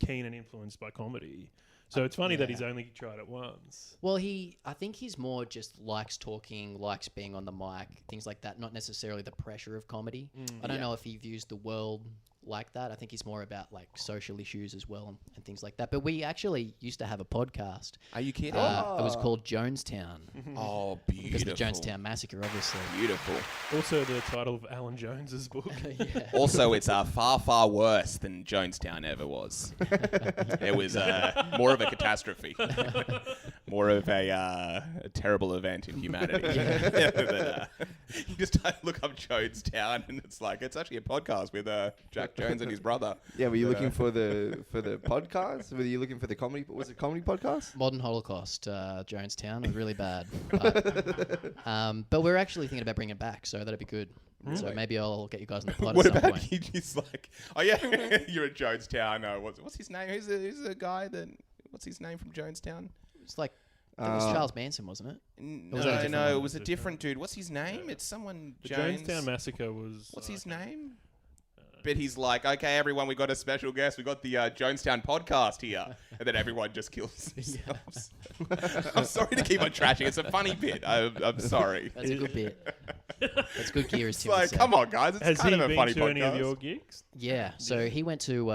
keen and influenced by comedy. So it's funny that he's only tried it once. well, I think he's more just likes talking, likes being on the mic, things like that. Not necessarily the pressure of comedy. I don't know if he views the world like that. I think he's more about like social issues as well and things like that. But we actually used to have a podcast. Are you kidding? It was called Jonestown Oh, because beautiful. of the Jonestown massacre, obviously. Beautiful. Also, the title of Alan Jones's book. Yeah. Also, it's far, far worse than Jonestown ever was. It was more of a catastrophe, more of a terrible event in humanity. But, you just look up Jonestown, and it's actually a podcast with Jack Jones and his brother. Yeah, were you looking for the podcast? Were you looking for the comedy? Was it a comedy podcast? Modern Holocaust, Jonestown, was really bad. But we're actually thinking about bringing it back, so that'd be good. So maybe I'll get you guys on the pod What at some about point. you? Just oh yeah, you're at Jonestown. What's his name? Who's the guy that? What's his name from Jonestown? It's like it was Charles Manson, wasn't it? No, was that a different no, one? it was a different dude. What's his name? It's someone The Jones. Jonestown Massacre was... What's his name? But he's like, okay, everyone, we got a special guest. We got the Jonestown podcast here. And then everyone just kills themselves. I'm sorry to keep on trashing. It's a funny bit. I'm sorry. That's a good bit. That's good gear, as It's Tim would like, say. come on, guys. It's Has kind he of a been funny to any of podcast. your gigs? Yeah, so he went to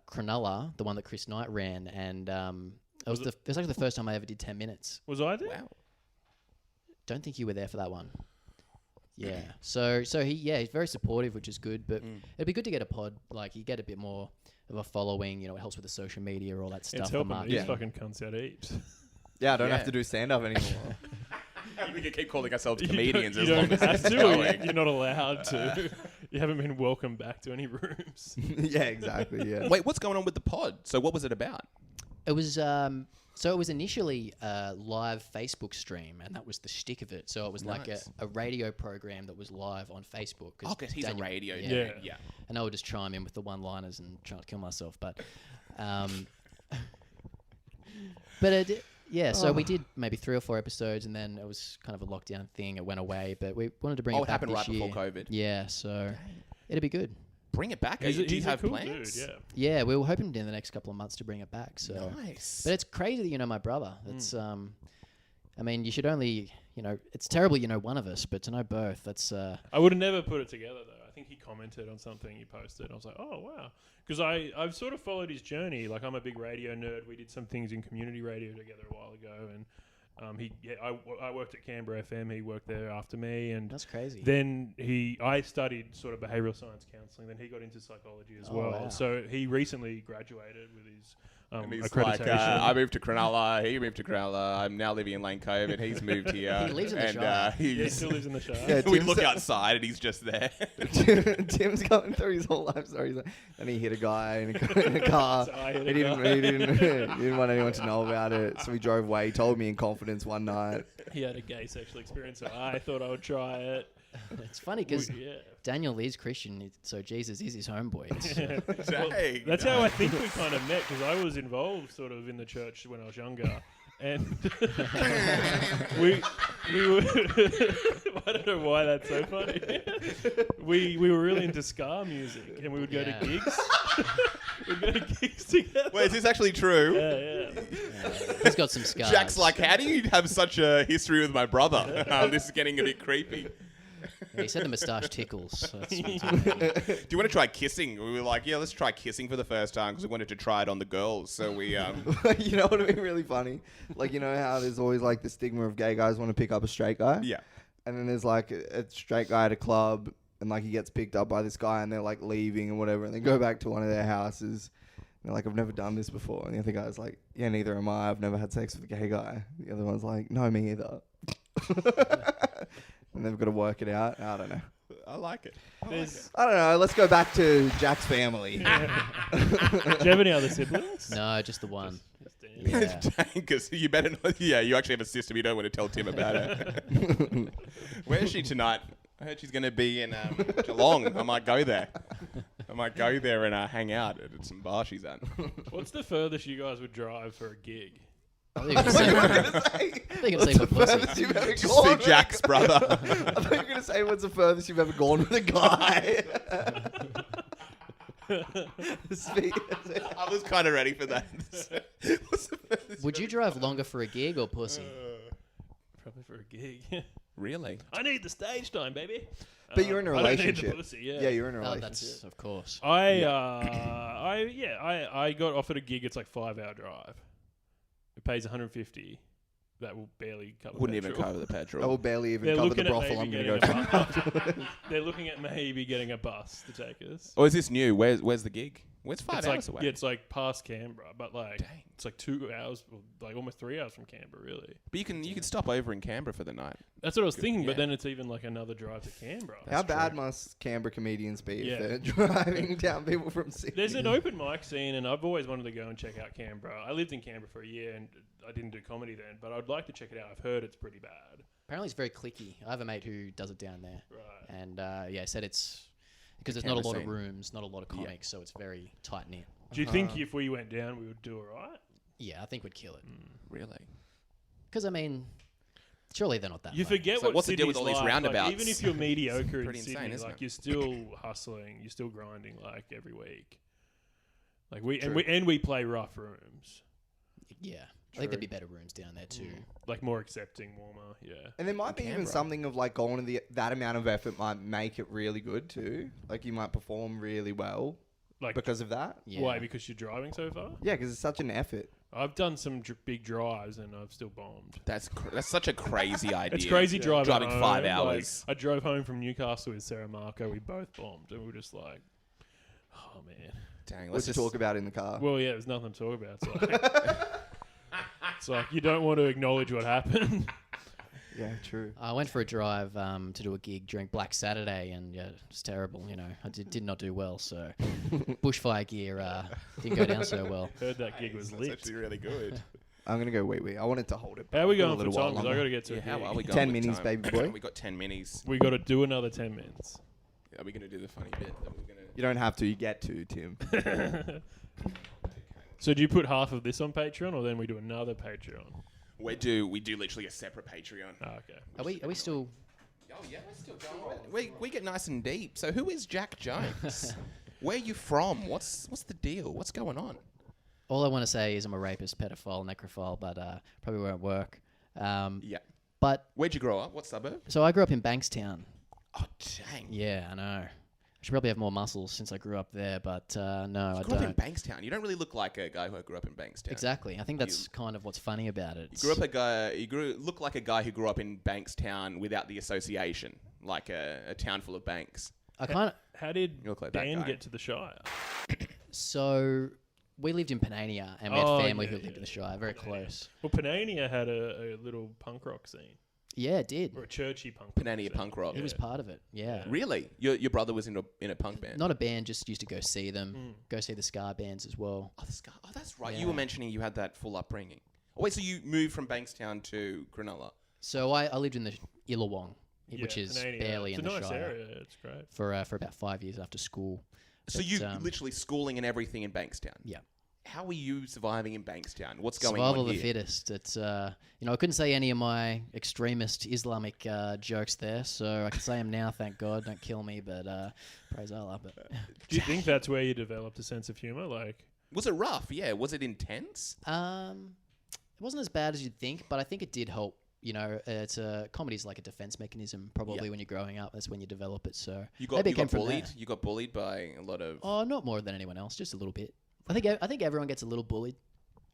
Cronulla, the one that Chris Knight ran, and it was actually the first time I ever did 10 minutes. Was I there? Wow. Don't think you were there for that one. Yeah. So he's very supportive, which is good. But it'd be good to get a pod. Like, you get a bit more of a following. It helps with the social media, all that stuff. It's the helping marketing. these fucking cunts out heaps. Yeah, I don't Yeah. have to do stand up anymore. We can keep calling ourselves You comedians don't, as you long don't as have it's to. going. You're not allowed to. You haven't been welcomed back to any rooms. Yeah, exactly. Yeah. Wait, what's going on with the pod? So what was it about? It was it was initially a live Facebook stream, and that was the shtick of it. So it was like Nice. a radio program that was live on Facebook. Oh, because he's a radio yeah. dude. Yeah. And I would just chime in with the one-liners and try to kill myself, but so we did maybe 3 or 4 episodes, and then it was kind of a lockdown thing. It went away, but we wanted to bring Oh, it it back happened this right before year. COVID. Yeah, so it'd be good. Bring it back. Do you He's a have cool plans? dude, yeah. Yeah, we were hoping in the next couple of months to bring it back. So, Nice. but it's crazy that you know my brother. It's I mean, you should only it's terrible you know one of us, but to know both, that's I would have never put it together, though. I think he commented on something he posted. I was like, oh, wow. Because I've sort of followed his journey. Like, I'm a big radio nerd. We did some things in community radio together a while ago. And I worked at Canberra FM. He worked there after me, and That's crazy. then I studied sort of behavioural science counselling. Then he got into psychology as Oh, well. wow. So he recently graduated with his And he's accreditation. like, I moved to Cronulla, he moved to Cronulla, I'm now living in Lane Cove, and he's moved here. He lives in the and, Shire. Yeah, he he's, still lives in the Shire. Yeah, we Tim's- look outside, and he's just there. Tim's going through his whole life story. He's like, and he hit a guy in a car. So I hit He a didn't, guy. he didn't want anyone to know about it, so he drove away. He told me in confidence one night. He had a gay sexual experience, so I thought I would try it. It's funny because Yeah. Daniel is Christian, so Jesus is his homeboy. It's, Well, Dang. that's how I think we kind of met, because I was involved sort of in the church when I was younger. And we were I don't know why that's so funny. we were really into ska music, and we would go Yeah. to gigs. We'd go to gigs together. Wait, is this actually true? Yeah. he's got some scars. Jack's like, how do you have such a history with my brother? This is getting a bit creepy. Yeah, he said the moustache tickles. So that's Do you want to try kissing? We were like, yeah, let's try kissing for the first time because we wanted to try it on the girls. So we, You know what would be really funny? Like, you know how there's always like the stigma of gay guys want to pick up a straight guy? yeah. And then there's like a straight guy at a club, and like he gets picked up by this guy, and they're like leaving and whatever, and they go back to one of their houses. And they're like, I've never done this before. And the other guy's like, yeah, neither am I. I've never had sex with a gay guy. The other one's like, no, me either. And they've got to work it out. I don't know. I like it. There's, I don't know. Let's go back to Jack's family. do you have any other siblings? No, just the one. Just Dan. Yeah. Because you better not. Yeah, you actually have a sister. You don't want to tell Tim about it. Where is she tonight? I heard she's going to be in Geelong. I might go there. And hang out at some bar she's at. What's the furthest you guys would drive for a gig? I thought you were gonna say- I think you're gonna say for pussy. Furthest you've ever Just gone see with Jack's brother. I thought you were going to say, what's the furthest you've ever gone with a guy? I was kind of ready for that. What's the furthest Would you drive longer for a gig or pussy? Probably for a gig. Really? I need the stage time, baby. But you're in a I don't need the relationship. pussy, yeah. Yeah, you're in a Oh, relationship. that's of course. I got offered a gig. It's like 5-hour drive. It pays 150. That will barely cover. Wouldn't even petrol. cover the petrol. That will barely even They're cover the looking at brothel I'm maybe going to go getting to. a bus. They're looking at maybe getting a bus to take us. Or is this new? Where's the gig? Where's 5 It's hours like, away? yeah, it's like past Canberra, but like Dang. it's like 2 hours, like almost 3 hours from Canberra, really. But you can stop over in Canberra for the night. That's what I was thinking, yeah. but then it's even like another drive to Canberra. How That's bad true. must Canberra comedians be Yeah. if they're driving down people from Sydney? There's an open mic scene, and I've always wanted to go and check out Canberra. I lived in Canberra for a year, and I didn't do comedy then, but I'd like to check it out. I've heard it's pretty bad. Apparently, it's very cliquey. I have a mate who does it down there, Right. and yeah, said it's because there's Canberra not a lot of scene. rooms, not a lot of Yeah. comics, so it's very tight knit. Do you think if we went down, we would do all right? Yeah, I think we'd kill it. Really? Because I mean, surely they're not that. You bad. forget So what what's the deal Sydney's with all these like. roundabouts? Like, even if you're mediocre in Pretty insane, Sydney, isn't like it? you're still hustling, you're still grinding like every week. Like we True. and we play rough rooms, Yeah, I think there'd be better rooms down there too. like more accepting, warmer. Yeah. And there might be even Canberra. something of like going to that amount of effort might make it really good too. Like you might perform really well Like because of that. Yeah. why? Because you're driving so far. Yeah, because it's such an effort. I've done some big drives and I've still bombed. That's such a crazy idea. It's crazy driving Driving 5 home. hours. Like, I drove home from Newcastle with Sarah Marco. We both bombed, and we were just like, "Oh man." Dang, What's to talk about in the car? Well, yeah, there's nothing to talk about. It's like, it's like you don't want to acknowledge what happened. Yeah, true. I went for a drive to do a gig during Black Saturday, and yeah, it was terrible. You know, I did not do well. So bushfire gear didn't go down so well. Heard that gig was That's lit. actually really good. I'm gonna go wait. I wanted to hold it. How are we for a going for little while time? Because I longer. got to get to Yeah, a how gig. are we going? 10 with minis, time? baby boy. We got 10 minis. We got to do another 10 minutes. Are we going to do the funny bit? That we're gonna... You don't have to. You get to, Tim. So do you put half of this on Patreon, or then we do another Patreon? We do literally a separate Patreon. Oh, okay. Are we still? Oh yeah, we're still going. We get nice and deep. So who is Jack Jones? Where are you from? What's the deal? What's going on? All I want to say is I'm a rapist, pedophile, necrophile, but probably won't work. Yeah. But Where'd you grow up? What suburb? so I grew up in Bankstown. Oh dang. Yeah, I know. Should probably have more muscles since I grew up there, but no, I You grew up in don't. Bankstown. You don't really look like a guy who grew up in Bankstown. Exactly. I think that's kind of what's funny about it. Look like a guy who grew up in Bankstown without the association, like a town full of banks. I kind of. How did You look like that Dan guy. get to the Shire? So we lived in Panania, and we had Oh, family yeah, who lived yeah. in the Shire, very close. Well, Panania had a little punk rock scene. Yeah, it did. Or a churchy punk Panania rock scene. punk rock. He was part of it. Yeah. Really? Your brother was in a punk band? Not a band, just used to go see them, go see the ska bands as well. Oh, that's right. Yeah. You were mentioning you had that full upbringing. Oh, wait, so you moved from Bankstown to Cronulla? So I lived in the Illawong, Yeah, which is Panania. barely it's in a the nice Shire, area. It's great. for about 5 years after school. So But, you literally schooling and everything in Bankstown? Yeah. How are you surviving in Bankstown? What's going Survival on of the here? fittest. It's I couldn't say any of my extremist Islamic jokes there, so I can say them now. Thank God, don't kill me, but praise Allah. But Do you think that's where you developed a sense of humor? Like, Was it rough? Yeah. Was it intense? it wasn't as bad as you'd think, but I think it did help. It's comedy's like a defense mechanism. Probably Yeah. when you're growing up, that's when you develop it. So You got maybe it came from bullied. there. You got bullied by a lot of. Oh, not more than anyone else, just a little bit. I think everyone gets a little bullied.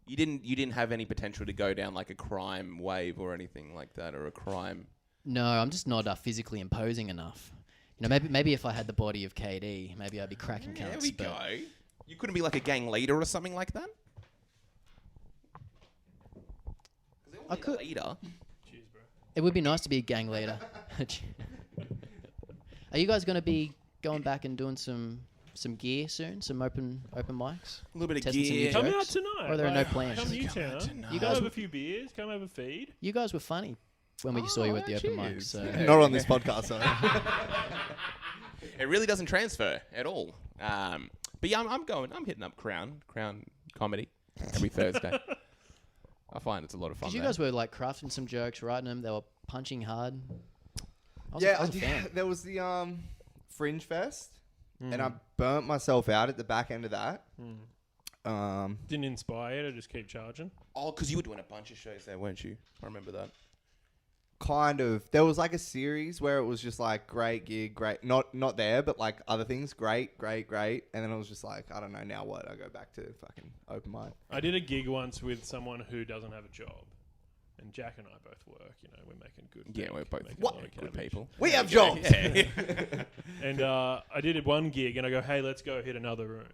You didn't have any potential to go down like a crime wave or anything like that, or a crime. No, I'm just not physically imposing enough. Maybe if I had the body of KD, maybe I'd be cracking There counts. we but go. You couldn't be like a gang leader or something like that. I could. Leader. cheers, bro. It would be nice to be a gang leader. Are you guys going to be going back and doing some gear soon? Some open mics? A little bit of Testing some new gear. jokes? Come out tonight. Or there are no plans? Come Come out Newtown. tonight. You guys guys have w- a few beers. Come have a feed. You guys were funny when we saw you at the open mic. cheers. So Yeah. Not on this podcast, though. It really doesn't transfer at all. But yeah, I'm hitting up Crown Comedy every Thursday. I find it's a lot of fun. because you there. guys were like crafting some jokes, writing them. They were punching hard. I was Yeah, a fan. there was the Fringe Fest, and I burnt myself out at the back end of that. Didn't inspire you to just keep charging. Oh, because you were doing a bunch of shows there, weren't you? I remember that. Kind of. There was like a series where it was just like great gig, great. Not there, but like other things, great. And then it was just like, I don't know, now what? I go back to fucking open mic. I did a gig once with someone who doesn't have a job. And Jack and I both work, we're making good. Yeah, bank, we're both making a lot of good cabbage. people. We have jobs. Yeah. And I did one gig, and I go, "Hey, let's go hit another room.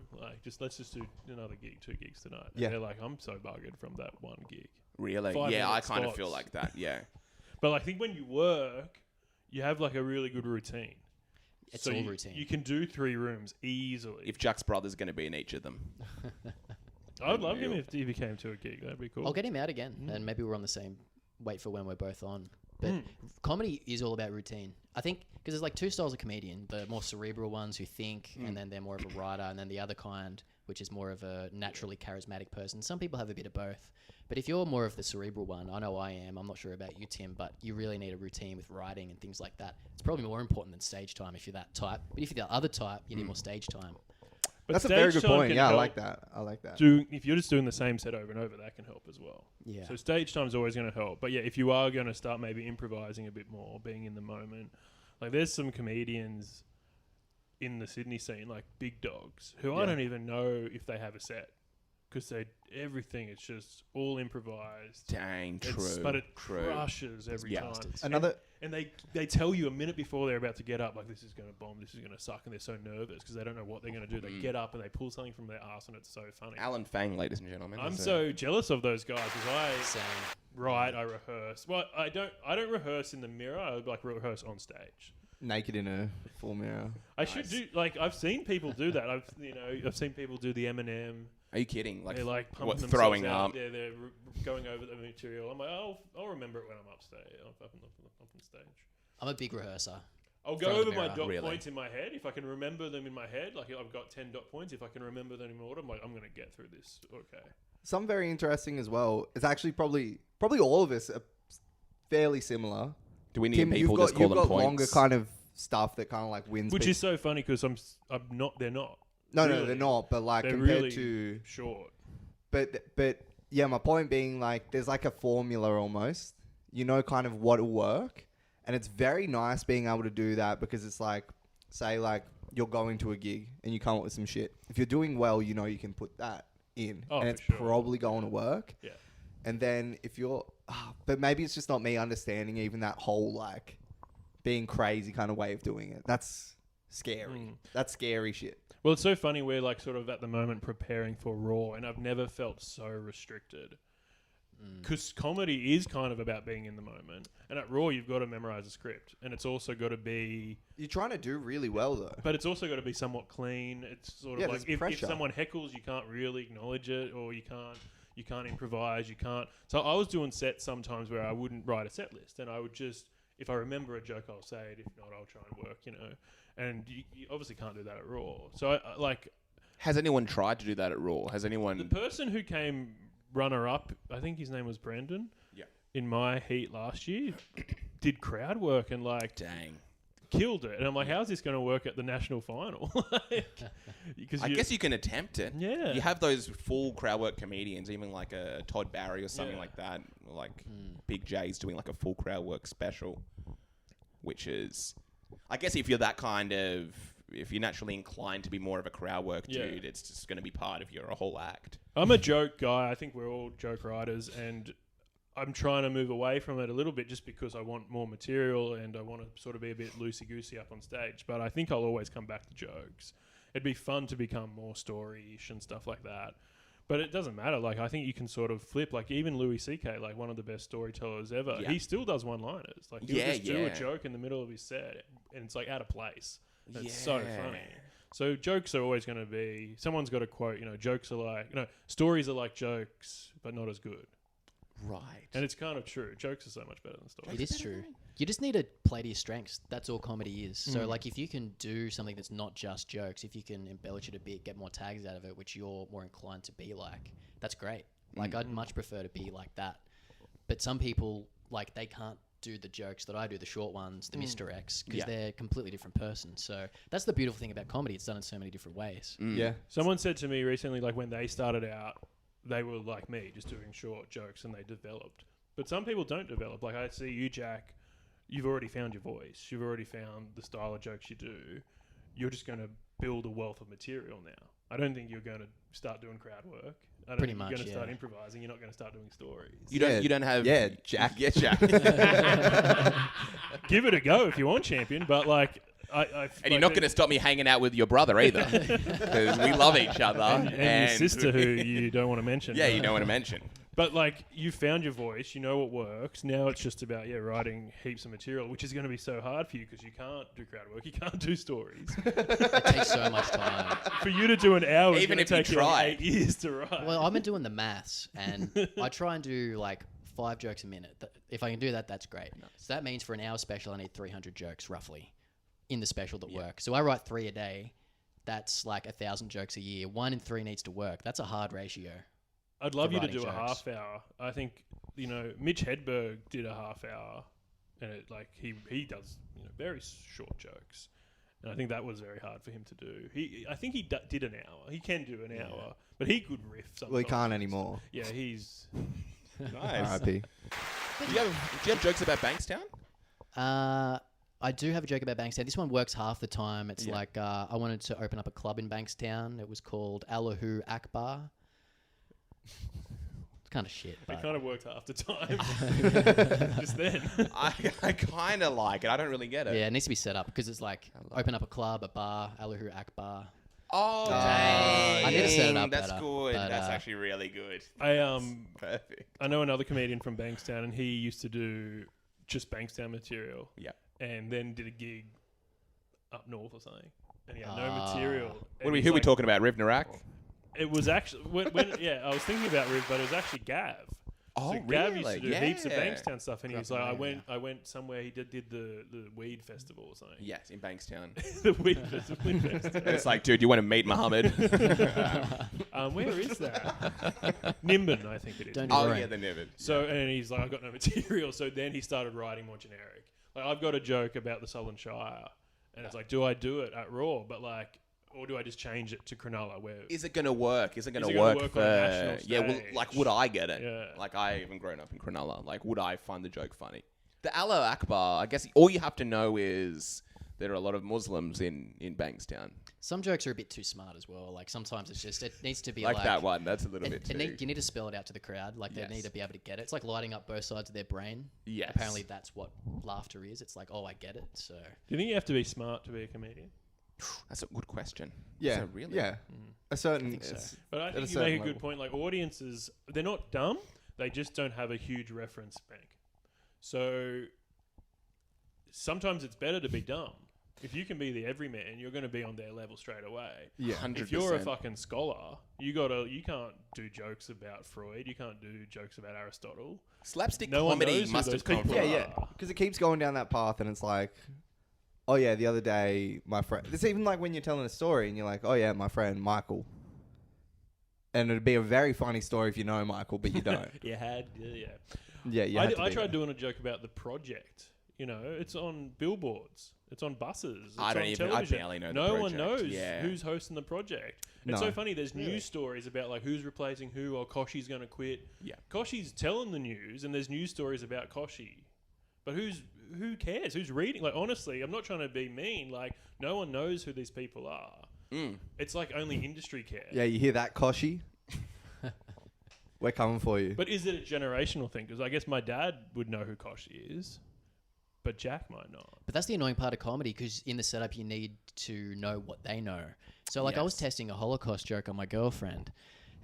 Let's just do another gig, 2 gigs tonight." And Yeah. they're like, "I'm so buggered from that one gig." Really? 5 Yeah, I minute kind of spots. feel like that. Yeah. But I think when you work, you have like a really good routine. It's So all you, routine. You can do 3 rooms easily. If Jack's brother's going to be in each of them. I would love him if he came to a gig. That'd be cool. I'll get him out again, and maybe we're on the same wait for when we're both on. But comedy is all about routine. I think because there's like 2 styles of comedian: the more cerebral ones who think, and then they're more of a writer, and then the other kind, which is more of a naturally charismatic person. Some people have a bit of both. But if you're more of the cerebral one, I know I am. I'm not sure about you, Tim, but you really need a routine with writing and things like that. It's probably more important than stage time if you're that type. But if you're the other type, you need more stage time. But That's a very stage good time point. can Yeah, I help like that. If you're just doing the same set over and over, that can help as well. Yeah. So stage time's always going to help. But yeah, if you are going to start maybe improvising a bit more, being in the moment, like there's some comedians in the Sydney scene, like Big Dogs, who I don't even know if they have a set because everything is just all improvised. Dang, But it true. crushes every Yeah. time. Another. And they tell you a minute before they're about to get up, like, this is going to bomb, this is going to suck, and they're so nervous because they don't know what they're going to do. They get up and they pull something from their ass, and it's so funny. Alan Fang, ladies and gentlemen. I'm is, so jealous of those guys because Same. I rehearse. Well, I don't rehearse in the mirror. I like rehearse on stage. Naked in a full mirror. I should do I've seen people do that. I've seen people do the Eminem. Are you kidding? Like, They're like pumping what, themselves throwing out. up? They're going over the material. I'm like, I'll remember it when I'm upstage. Up on stage. I'm a big rehearser. I'll Front go of the over my mirror. dot Really? points in my head. If I can remember them in my head, like I've got 10 dot points. If I can remember them in order, I'm like, I'm going to get through this. Okay. Some very interesting as well. It's actually probably all of us are fairly similar. Do we need Tim, people you've just call got them points? longer kind of stuff that kind of like wins. Which people. is so funny because I'm not. They're not. No, really. they're not. But like They're compared really to, short. but yeah, my point being like, there's like a formula almost. You know, kind of what'll work, and it's very nice being able to do that because it's like, say like you're going to a gig and you come up with some shit. If you're doing well, you know you can put that in, Oh, and for it's sure. probably going to work. Yeah. And then if you're, but maybe it's just not me understanding even that whole like being crazy kind of way of doing it. That's scary. That's scary shit. Well, it's so funny. We're like sort of at the moment preparing for Raw, and I've never felt so restricted. Because comedy is kind of about being in the moment, and at Raw you've got to memorize a script, and it's also got to be. You're trying to do really well though. But it's also got to be somewhat clean. It's sort Yeah, of like there's if pressure. someone heckles, you can't really acknowledge it, or you can't improvise. You can't. So I was doing sets sometimes where I wouldn't write a set list, and I would just, if I remember a joke, I'll say it. If not, I'll try and work. And you obviously can't do that at Raw. So I like. Has anyone tried to do that at Raw? Has anyone? The person who came runner-up, I think his name was Brandon. Yeah. In my heat last year, did crowd work and like Dang. killed it. And I'm like, how's this going to work at the national final? Because I guess you can attempt it. Yeah. You have those full crowd work comedians, even like a Todd Barry or something Yeah. like that. Or like Big J's doing like a full crowd work special, which is, I guess if you're that kind of, if you're naturally inclined to be more of a crowd work Yeah. dude, it's just going to be part of your whole act. I'm a joke guy. I think we're all joke writers, and I'm trying to move away from it a little bit just because I want more material and I want to sort of be a bit loosey-goosey up on stage. But I think I'll always come back to jokes. It'd be fun to become more story-ish and stuff like that. But it doesn't matter. Like, I think you can sort of flip. Like, even Louis C.K., like one of the best storytellers ever, Yeah. he still does one-liners. Like, he'll Yeah, just do yeah. a joke in the middle of his set, and it's like out of place. It's Yeah. so funny. So jokes are always going to be, someone's got a quote, jokes are like, stories are like jokes, but not as good. Right. And it's kind of true. Jokes are so much better than stories. It is true. You just need to play to your strengths. That's all comedy is. So, like, if you can do something that's not just jokes, if you can embellish it a bit, get more tags out of it, which you're more inclined to be like, that's great. Like, I'd much prefer to be like that. But some people, like, they can't do the jokes that I do, the short ones, the Mr. X, because Yeah. they're a completely different person. So that's the beautiful thing about comedy. It's done in so many different ways. Yeah. Someone said to me recently, like, when they started out, they were like me, just doing short jokes, and they developed. But some people don't develop. Like, I see you, Jack, you've already found your voice. You've already found the style of jokes you do. You're just going to build a wealth of material now. I don't think you're going to start doing crowd work. I don't Pretty think much, you're going to start yeah. improvising. You're not going to start doing stories. You don't have. Yeah, Jack. Yeah, Jack. Give it a go if you want, champion. But, like... And you're not going to stop me hanging out with your brother either, because we love each other. and your sister, who you don't want to mention. Yeah, you don't want to mention. But, like, you found your voice, you know what works. Now it's just about, writing heaps of material, which is going to be so hard for you because you can't do crowd work, you can't do stories. It takes so much time. For you to do an hour, Even it's if going you to take you like tried. 8 years to write. Well, I've been doing the maths, and I try and do, like, 5 jokes a minute. If I can do that, that's great. So that means for an hour special, I need 300 jokes, roughly, in the special that work. So I write 3 a day. That's like 1,000 jokes a year. 1 in 3 needs to work. That's a hard ratio. I'd love you to writing do a jokes. half hour. I think, Mitch Hedberg did a half hour, and he does very short jokes. And I think that was very hard for him to do. I think he did an hour. He can do an hour, but he could riff sometimes. Well, he can't anymore. Yeah, he's... Nice. R.I.P. Do you have jokes about Bankstown? I do have a joke about Bankstown. This one works half the time. It's like I wanted to open up a club in Bankstown. It was called Allahu Akbar. It's kind of shit. It kind of worked half the time. Just then. I kind of like it. I don't really get it. Yeah, it needs to be set up because it's like open up a a club, a bar, Allahu Akbar. Oh, dang. I need to set it up That's better, good. but, That's actually really good. Perfect. I know another comedian from Bankstown, and he used to do just Bankstown material. Yeah. And then did a gig up north or something, and he had no material. Who are we talking about? Riv Narak? It was actually when I was thinking about Riv, but it was actually Gav. Oh, So Gav used really? to do heaps of Yeah. Bankstown stuff, and he was like, I went somewhere. He did the weed festival or something. Yes, in Bankstown. The weed festival in Bankstown. And it's like, dude, you want to meet Muhammad? Where is that? Nimbin, I think it is. Don't do Oh, worry. yeah, the Niven. So, and he's like, I've got no material. So then he started writing more generic. Like, I've got a joke about the Southern Shire, and it's like, do I do it at Raw? But like, or do I just change it to Cronulla? Where Is it going to work? Is it going Is to it gonna work work for... on a national Yeah, well, stage? like, would I get it? Yeah. Like, I even grown up in Cronulla. Like, would I find the joke funny? The Allah Akbar, I guess all you have to know is there are a lot of Muslims in Bankstown. Some jokes are a bit too smart as well. Like sometimes it's just it needs to be Like that one. That's a little bit too. You need to spell it out to the crowd. Like they need to be able to get it. It's like lighting up both sides of their brain. Yes. Apparently that's what laughter is. It's like, oh, I get it. So Do you think you have to be smart to be a comedian? That's a good question. Yeah, So really? yeah. A certain. think so. it's- But I At think a you make a certain good level. point. Like audiences, they're not dumb. They just don't have a huge reference bank. So sometimes it's better to be dumb. If you can be the everyman, you're going to be on their level straight away. Yeah. 100%. If you're a fucking scholar, you can't do jokes about Freud. You can't do jokes about Aristotle. Slapstick No one comedy knows who must those have come people from. Yeah, yeah. Because it keeps going down that path, and it's like, oh yeah, the other day my friend. It's even like when you're telling a story, and you're like, oh yeah, my friend Michael. And it'd be a very funny story if you know Michael, but you don't. You had, yeah. Yeah, you I tried doing a joke about The Project. You know, it's on billboards. It's on buses. It's I don't on even- I television. barely know The No one Project. knows Yeah. who's hosting The Project. No. It's so funny. There's news stories about like who's replacing who, or Koshi's going to quit. Yeah. Koshi's telling the news, and there's news stories about Koshi. But who cares? Who's reading? Like honestly, I'm not trying to be mean. Like no one knows who these people are. It's like only industry cares. Yeah, you hear that, Koshi? We're coming for you. But is it a generational thing? Because I guess my dad would know who Koshi is, but Jack might not. But that's the annoying part of comedy because in the setup you need to know what they know. So like I was Yes. testing a Holocaust joke on my girlfriend,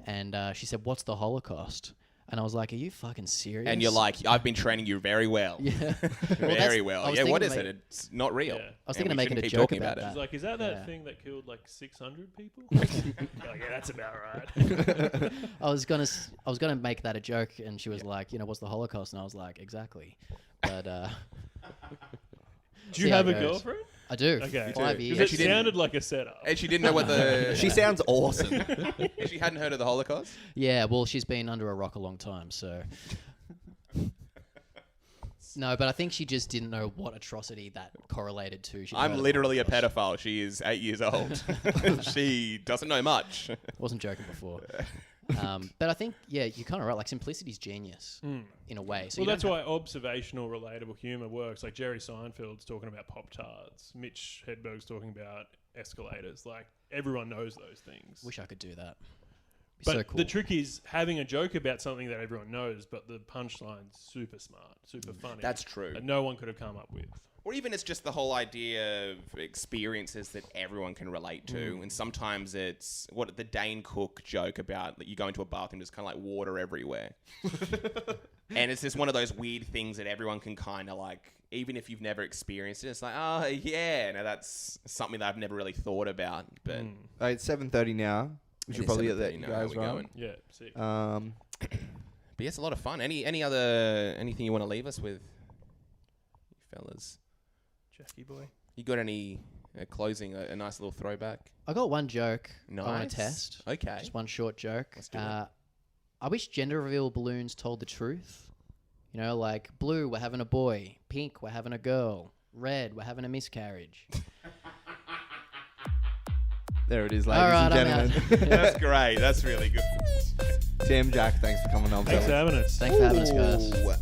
and she said, "What's the Holocaust?" And I was like, "Are you fucking serious?" And you're like, I've been training you very well. "Yeah, Very I well. was Yeah, what thinking is to it? It's not real. Yeah. I was And thinking of we making shouldn't a be joke talking about it. He's that. like, is that Yeah. thing that killed like 600 people? You're like, yeah, that's about right. I was gonna make that a joke, and she was like, "What's the Holocaust?" And I was like, "Exactly." But Do you see how have it a goes. girlfriend? I do. Okay. 5 do. years. Because she it didn't- sounded like a setup. And she didn't know what the... She sounds awesome. She hadn't heard of the Holocaust? Yeah, well, she's been under a rock a long time, so. No, but I think she just didn't know what atrocity that correlated to. She'd heard I'm of the literally a Holocaust. pedophile. She is 8 years old. She doesn't know much. Wasn't joking before. But I think, yeah, you're kind of right. Like, simplicity's genius in a way. So Well, you that's don't why observational, relatable humor works. Like Jerry Seinfeld's talking about Pop-Tarts. Mitch Hedberg's talking about escalators. Like, everyone knows those things. wish I could do that. Be But so cool. the trick is having a joke about something that everyone knows, but the punchline's super smart, super funny. That's true. That no one could have come up with. Or even it's just the whole idea of experiences that everyone can relate to. And sometimes it's what the Dane Cook joke about that you go into a bathroom, there's kind of like water everywhere. And it's just one of those weird things that everyone can kind of like, even if you've never experienced it, it's like, oh, yeah, now that's something that I've never really thought about. But It's 7:30 now. We should probably get that, 7:30 you now, how guys, we right? going? Yeah, sick. But yeah, it's a lot of fun. Anything you want to leave us with, you fellas? Jackie boy. You got any closing, a nice little throwback? I got one joke I want Nice. to test. Okay. Just one short joke. Let's do it. I wish gender reveal balloons told the truth. You know, like blue, we're having a boy. Pink, we're having a girl. Red, we're having a miscarriage. There it is, ladies All right, and I'm gentlemen. That's great. That's really good. Tim, Jack, thanks for coming on. Thanks for fellas. having us. Thanks for having us, guys. Ooh.